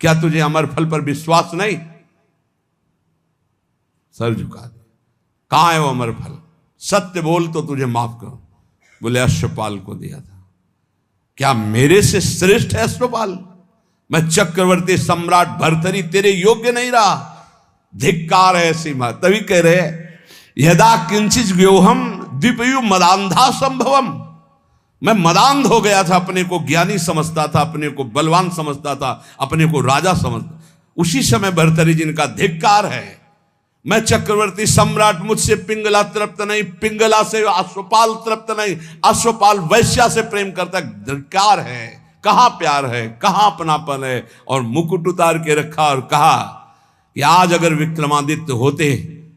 क्या तुझे अमर फल पर विश्वास नहीं। सर झुका दे, कहां है वो अमर फल, सत्य बोल तो तुझे माफ करो। बोले अश्वपाल को दिया था। क्या मेरे से श्रेष्ठ है अश्वपाल, मैं चक्रवर्ती सम्राट भर्तरी तेरे योग्य नहीं रहा, धिक्कार है सीमा। तभी कह रहे यदा किंचित व्योहम द्विपयु मदांधा संभवम, मैं मदांध हो गया था, अपने को ज्ञानी समझता था, अपने को बलवान समझता था, अपने को राजा समझता। उसी समय भर्तरी जिनका धिक्कार है, मैं चक्रवर्ती सम्राट, मुझसे पिंगला तृप्त नहीं, पिंगला से अश्वपाल तृप्त नहीं, अश्वपाल वैश्या से प्रेम करता, धिक्कार है। कहां प्यार है, कहां अपनापन है। और मुकुट उतार के रखा और कहा कि आज अगर विक्रमादित्य होते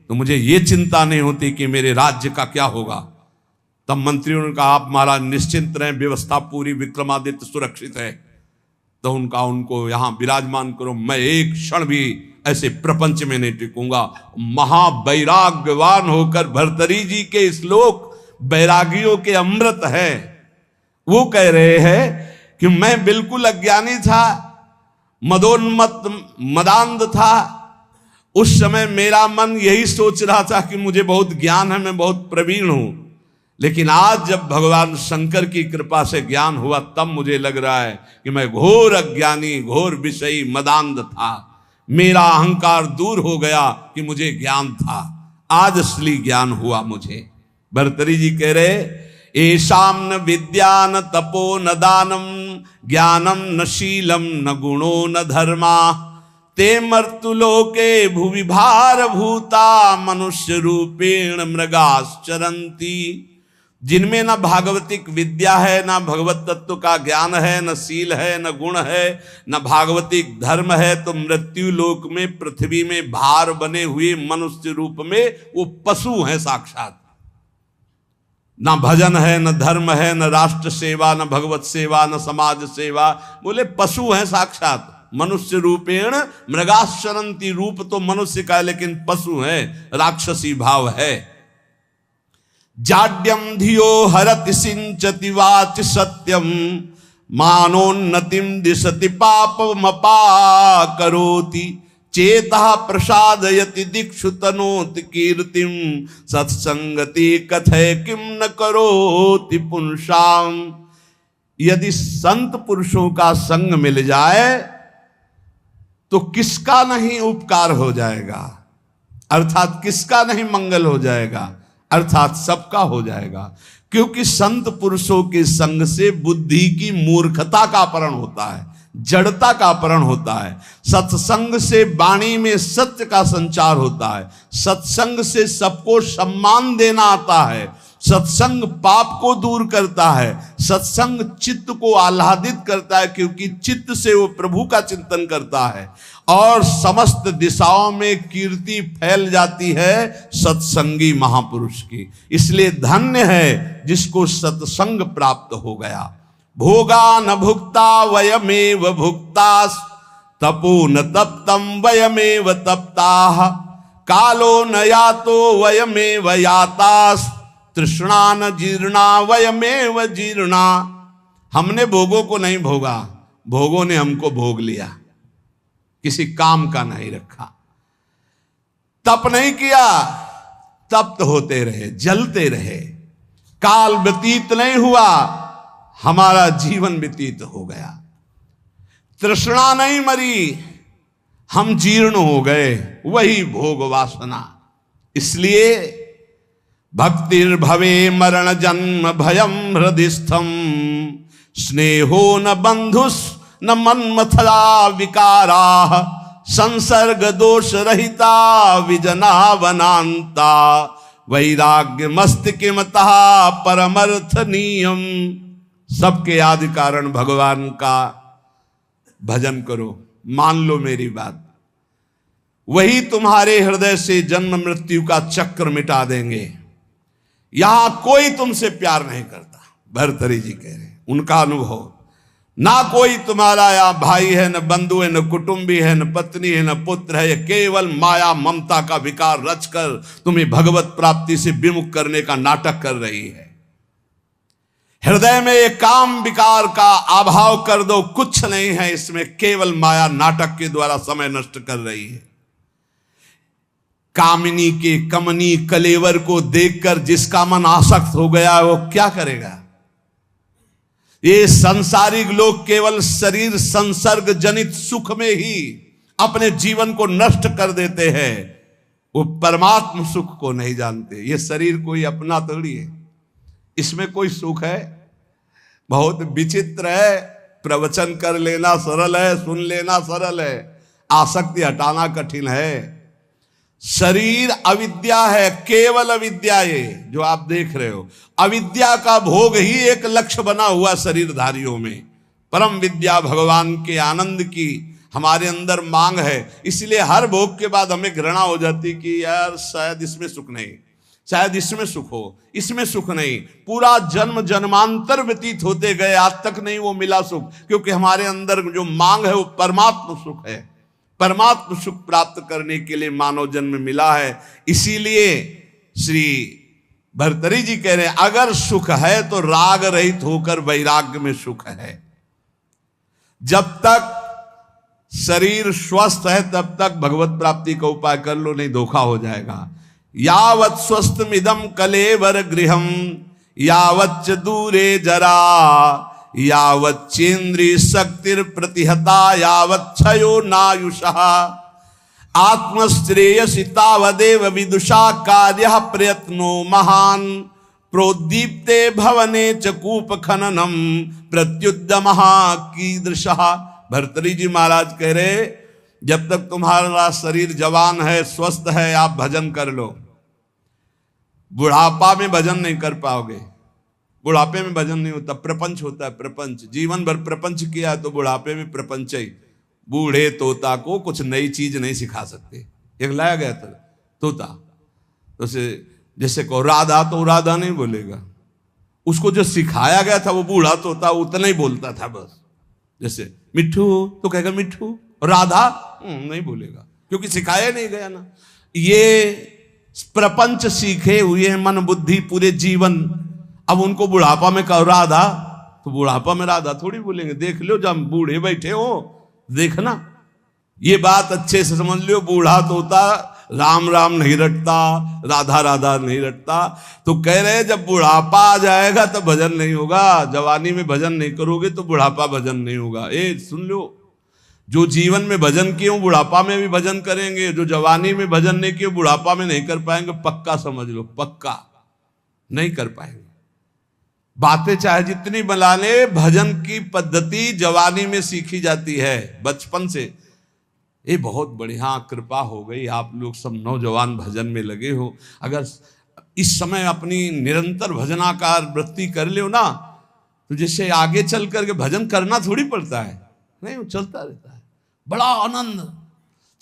तो मुझे यह चिंता नहीं होती कि मेरे राज्य का क्या होगा। तब मंत्रियों ने कहा आप महाराज निश्चिंत रहें, व्यवस्था पूरी, विक्रमादित्य सुरक्षित है। तो उनको यहां विराजमान करो, मैं एक क्षण भी ऐसे प्रपंच में नहीं टिकूंगा। महावैराग्यवान होकर भर्तरी जी के श्लोक बैरागियों के अमृत है। वो कह रहे हैं कि मैं बिल्कुल अज्ञानी था, मदोन्मत्त मदांध था। उस समय मेरा मन यही सोच रहा था कि मुझे बहुत ज्ञान है, मैं बहुत प्रवीण हूं। लेकिन आज जब भगवान शंकर की कृपा से ज्ञान हुआ, तब मुझे लग रहा है कि मैं घोर अज्ञानी, घोर विषयी मदांध था। मेरा अहंकार दूर हो गया कि मुझे ज्ञान था, आज असली ज्ञान हुआ मुझे। भर्तरी जी कह रहे एषाम न विद्या न तपो न दानम ज्ञानम न शीलम न गुणो न धर्मा ते मर्तुलोके भुवि भार भूता मनुष्य रूपेण मृगाश्चरन्ति। जिनमें न भागवतिक विद्या है, न भगवत तत्व का ज्ञान है, न शील है, न गुण है, न भागवतिक धर्म है, तो मृत्यु लोक में पृथ्वी में भार बने हुए मनुष्य रूप में वो पशु हैं साक्षात। न भजन है, न धर्म है, न राष्ट्र सेवा, न भगवत सेवा, न समाज सेवा, बोले पशु हैं साक्षात। मनुष्य रूपेण मृगाश्चरन्ति, रूप तो मनुष्य का है लेकिन पशु है, राक्षसी भाव है। जाड्यम धियो हरति सिंचति वाच सत्यम मानोन्नतिम दिशति पापमपा करोति चेतः प्रसादयति दिक्षु तनोति कीर्तिम सत्संगति कथय किम न करोति पुंसाम। यदि संत पुरुषों का संग मिल जाए तो किसका नहीं उपकार हो जाएगा, अर्थात किसका नहीं मंगल हो जाएगा, अर्थात सबका हो जाएगा। क्योंकि संत पुरुषों के संग से बुद्धि की मूर्खता का अपहरण होता है, जड़ता का अपहरण होता है। सत्संग से वाणी में सत्य का संचार होता है। सत्संग से सबको सम्मान देना आता है। सत्संग पाप को दूर करता है। सत्संग चित्त को आह्लादित करता है, क्योंकि चित्त से वो प्रभु का चिंतन करता है और समस्त दिशाओं में कीर्ति फैल जाती है सत्संगी महापुरुष की। इसलिए धन्य है जिसको सत्संग प्राप्त हो गया। भोगा न भुक्ता वयमेव भुक्तास तपो न तप्तम वयमेव तप्ताः कालो न यातो वयमेव यातास तृष्णा न जीर्णा वयमेव जीर्णा। हमने भोगों को नहीं भोगा, भोगों ने हमको भोग लिया, किसी काम का नहीं रखा। तप नहीं किया, तप्त होते रहे, जलते रहे। काल व्यतीत नहीं हुआ, हमारा जीवन व्यतीत हो गया। तृष्णा नहीं मरी, हम जीर्ण हो गए, वही भोग वासना। इसलिए भक्तिर्भवे मरण जन्म भयम हृदिस्थम स्नेहो न बंधुस न मन्मथला विकारा संसर्ग दोष रहिता विजना वनांता वैराग्य मस्तिकिमतः परमर्थ नियम। सबके आदि कारण भगवान का भजन करो, मान लो मेरी बात, वही तुम्हारे हृदय से जन्म मृत्यु का चक्र मिटा देंगे। यहां कोई तुमसे प्यार नहीं करता, भर्तृहरि जी कह रहे, उनका अनुभव। ना कोई तुम्हारा यहाँ भाई है, न बंधु है, न कुटुंबी है, न पत्नी है, न पुत्र है। केवल माया ममता का विकार रचकर तुम्हें भगवत प्राप्ति से विमुख करने का नाटक कर रही है। हृदय में एक काम विकार का अभाव कर दो, कुछ नहीं है इसमें, केवल माया नाटक के द्वारा समय नष्ट कर रही है। कामिनी के कमनी कलेवर को देखकर जिसका मन आसक्त हो गया वो क्या करेगा। ये संसारिक लोग केवल शरीर संसर्ग जनित सुख में ही अपने जीवन को नष्ट कर देते हैं, वो परमात्म सुख को नहीं जानते। ये शरीर कोई अपना थोड़ी है, इसमें कोई सुख है। बहुत विचित्र है, प्रवचन कर लेना सरल है, सुन लेना सरल है, आसक्ति हटाना कठिन है। शरीर अविद्या है, केवल अविद्या। ये जो आप देख रहे हो, अविद्या का भोग ही एक लक्ष्य बना हुआ शरीरधारियों में। परम विद्या भगवान के आनंद की हमारे अंदर मांग है। इसलिए हर भोग के बाद हमें घृणा हो जाती कि यार शायद इसमें सुख नहीं, शायद इसमें सुख हो, इसमें सुख नहीं। पूरा जन्म जन्मांतर व्यतीत होते गए, आज तक नहीं वो मिला सुख, क्योंकि हमारे अंदर जो मांग है वो परमात्म सुख है। परमात्म सुख प्राप्त करने के लिए मानव जन्म मिला है। इसीलिए श्री भर्तृहरि जी कह रहे हैं, अगर सुख है तो राग रहित होकर वैराग्य में सुख है। जब तक शरीर स्वस्थ है तब तक भगवत प्राप्ति का उपाय कर लो, नहीं धोखा हो जाएगा। यावत् स्वस्थमिदं कलेवर गृहम यावच्च दूरे जरा यावच्चेन्द्रिय शक्तिर प्रतिहता यावच्छयो नायुषः आत्मश्रेयसि तावदेव विदुषा कार्यः प्रयत्नो महान् प्रोद्दीप्ते भवने च कूप खननम प्रत्युद्यमः कीदृशः। भर्तृहरि जी महाराज कह रहे, जब तक तुम्हारा शरीर जवान है, स्वस्थ है, आप भजन कर लो। बुढ़ापा में भजन नहीं कर पाओगे। बुढ़ापे में भजन नहीं होता, प्रपंच होता है। प्रपंच जीवन भर प्रपंच किया तो बुढ़ापे में प्रपंच ही। बूढ़े तोता को कुछ नई चीज नहीं सिखा सकते। एक लाया गया था तोता, तो जैसे को राधा, तो राधा नहीं बोलेगा। उसको जो सिखाया गया था वो बूढ़ा तोता उतना ही बोलता था बस। जैसे मिट्ठू तो कहेगा मिट्ठू, राधा नहीं बोलेगा, क्योंकि सिखाया नहीं गया ना। ये प्रपंच सीखे हुए हैं मन बुद्धि पूरे जीवन, अब उनको बुढ़ापा में कहो राधा, तो बुढ़ापा में राधा थोड़ी बोलेंगे, देख लो जब बूढ़े बैठे हो देखना। ये बात अच्छे से समझ लियो, बूढ़ा तो होता राम राम नहीं रटता, राधा राधा नहीं रटता। तो कह रहे जब बुढ़ापा आ जाएगा तो भजन नहीं होगा, जवानी में भजन नहीं करोगे तो बुढ़ापा भजन नहीं होगा। ए सुन लो, जो जीवन में भजन किए बुढ़ापा में भी भजन करेंगे, जो जवानी में भजन नहीं किए बुढ़ापा में नहीं कर पाएंगे, पक्का समझ लो, पक्का नहीं कर पाएंगे। बातें चाहे जितनी बना ले, भजन की पद्धति जवानी में सीखी जाती है बचपन से। ये बहुत बढ़िया कृपा हो गई, आप लोग सब नौजवान भजन में लगे हो। अगर इस समय अपनी निरंतर भजनाकार वृत्ति कर लो ना, तो जैसे आगे चल करके भजन करना थोड़ी पड़ता है, नहीं वो चलता रहता है। बड़ा आनंद,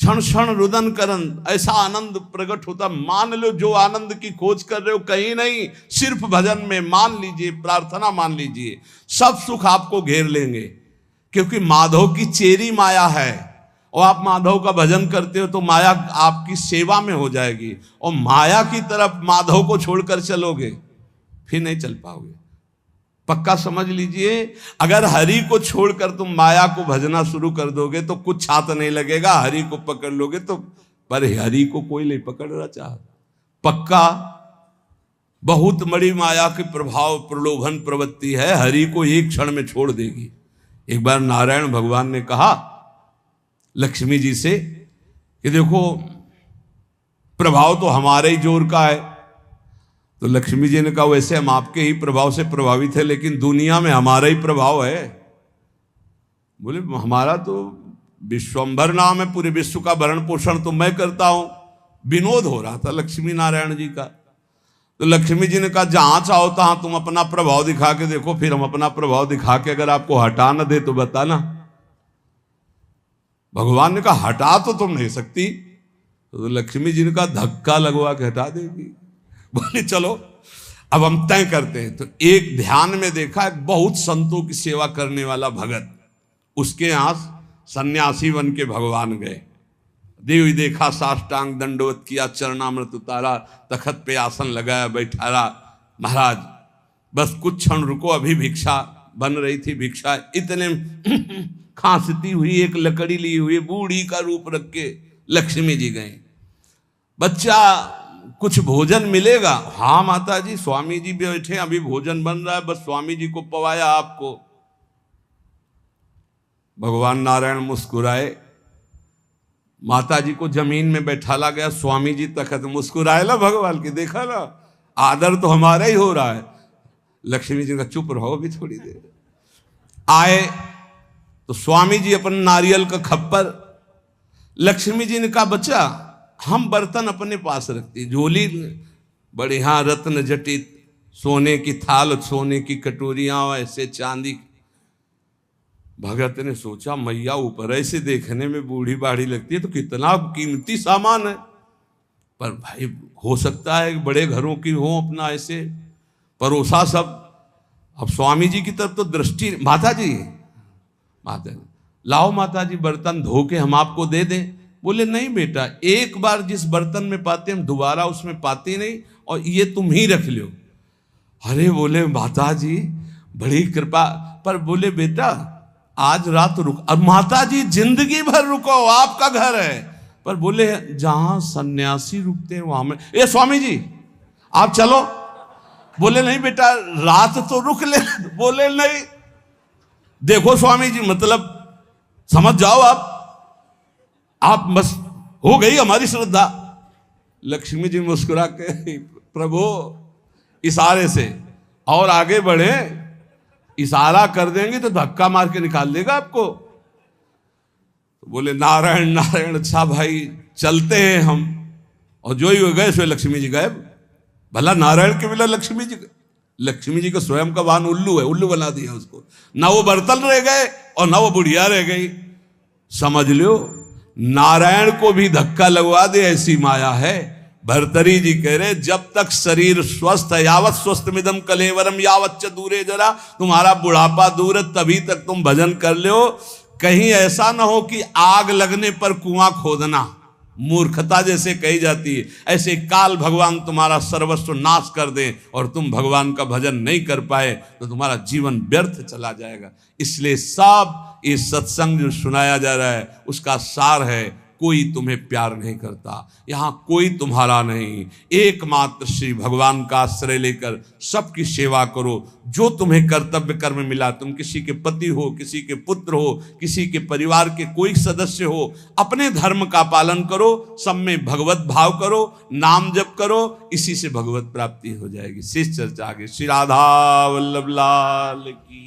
क्षण क्षण रुदन करन, ऐसा आनंद प्रकट होता। मान लो जो आनंद की खोज कर रहे हो कहीं नहीं, सिर्फ भजन में मान लीजिए, प्रार्थना मान लीजिए, सब सुख आपको घेर लेंगे। क्योंकि माधव की चेरी माया है, और आप माधव का भजन करते हो तो माया आपकी सेवा में हो जाएगी, और माया की तरफ माधव को छोड़कर चलोगे फिर नहीं चल पाओगे। पक्का समझ लीजिए, अगर हरि को छोड़कर तुम माया को भजना शुरू कर दोगे तो कुछ छात नहीं लगेगा। हरि को पकड़ लोगे तो, पर हरि को कोई नहीं पकड़ना चाह, पक्का बहुत बड़ी माया के प्रभाव प्रलोभन प्रवृत्ति है, हरि को एक क्षण में छोड़ देगी। एक बार नारायण भगवान ने कहा लक्ष्मी जी से कि देखो प्रभाव तो हमारे ही जोर का है। तो लक्ष्मी जी ने कहा वैसे हम आपके ही प्रभाव से प्रभावित है, लेकिन दुनिया में हमारा ही प्रभाव है। बोले हमारा तो विश्वंभर नाम है, पूरे विश्व का भरण पोषण तो मैं करता हूं। विनोद हो रहा था लक्ष्मी नारायण जी का। तो लक्ष्मी जी ने कहा जहां चाहो तहां तुम अपना प्रभाव दिखा के देखो, फिर हम अपना प्रभाव दिखा के अगर आपको हटा न दे तो बताना। भगवान ने कहा हटा तो तुम नहीं सकती। तो लक्ष्मी जी ने कहा धक्का लगवा के हटा देगी। बोले चलो अब हम तय करते हैं। तो एक ध्यान में देखा, एक बहुत संतों की सेवा करने वाला भगत, उसके यहां सन्यासी बन के भगवान गए। देवी देखा, साष्टांग दंडवत किया, चरणामृत उतारा, तखत पे आसन लगाया, बैठारा। महाराज बस कुछ क्षण रुको, अभी भिक्षा बन रही थी। भिक्षा इतने खांसती हुई एक लकड़ी ली हुई बूढ़ी का रूप रख के लक्ष्मी जी गए। बच्चा कुछ भोजन मिलेगा? हाँ माता जी, स्वामी जी बैठे, अभी भोजन बन रहा है, बस स्वामी जी को पवाया आपको। भगवान नारायण मुस्कुराए, माता जी को जमीन में बैठाला गया, स्वामी जी तखत। मुस्कुराए ला भगवान की, देखा ना आदर तो हमारा ही हो रहा है। लक्ष्मी जी का चुप रहो भी थोड़ी देर। आए तो स्वामी जी अपन नारियल का खप्पर, लक्ष्मी जी ने कहा बच्चा हम बर्तन अपने पास रखती, झोली बढ़िया रत्न जटित, सोने की थाल, सोने की कटोरियां, ऐसे चांदी। भगत ने सोचा मैया ऊपर ऐसे देखने में बूढ़ी बाढ़ी लगती है तो कितना कीमती सामान है, पर भाई हो सकता है बड़े घरों की हो, अपना ऐसे परोसा सब। अब स्वामी जी की तरफ तो दृष्टि, माता जी लाओ माता जी बर्तन धो के हम आपको दे दें। बोले नहीं बेटा, एक बार जिस बर्तन में पाते हम दोबारा उसमें पाते नहीं, और ये तुम ही रख लो। अरे बोले माता जी बड़ी कृपा, पर बोले बेटा आज रात रुक। अब माता जी जिंदगी भर रुको, आपका घर है। पर बोले जहां सन्यासी रुकते हैं वहां में, ए स्वामी जी आप चलो। बोले नहीं बेटा रात तो रुक ले। बोले नहीं, देखो स्वामी जी मतलब समझ जाओ आप बस हो गई हमारी श्रद्धा। लक्ष्मी जी मुस्कुरा के प्रभु इशारे से और आगे बढ़े, इशारा कर देंगे तो धक्का मार के निकाल देगा आपको। तो बोले नारायण नारायण, अच्छा भाई चलते हैं हम। और जो ही गए सो लक्ष्मी जी गायब। भला नारायण के बिना लक्ष्मी जी का स्वयं का वाहन उल्लू है, उल्लू बना दिया उसको। ना वो बर्तन रह गए और ना वो बुढ़िया रह गई। समझ लो नारायण को भी धक्का लगवा दे ऐसी माया है। भर्तरी जी कह रहे जब तक शरीर स्वस्थ है, यावत स्वस्थ मिदम कलेवरम यावच्च दूरे जरा, तुम्हारा बुढ़ापा दूर है तभी तक तुम भजन कर लो। कहीं ऐसा ना हो कि आग लगने पर कुआं खोदना, मूर्खता जैसे कही जाती है, ऐसे काल भगवान तुम्हारा सर्वस्व नाश कर दें और तुम भगवान का भजन नहीं कर पाए तो तुम्हारा जीवन व्यर्थ चला जाएगा। इसलिए सब ये सत्संग जो सुनाया जा रहा है उसका सार है, कोई तुम्हें प्यार नहीं करता, यहाँ कोई तुम्हारा नहीं, एकमात्र श्री भगवान का आश्रय लेकर सबकी सेवा करो। जो तुम्हें कर्तव्य कर्म मिला, तुम किसी के पति हो, किसी के पुत्र हो, किसी के परिवार के कोई सदस्य हो, अपने धर्म का पालन करो, सब में भगवत भाव करो, नाम जप करो, इसी से भगवत प्राप्ति हो जाएगी। शेष चर्चा आगे। श्री राधा वल्लभ लाल की।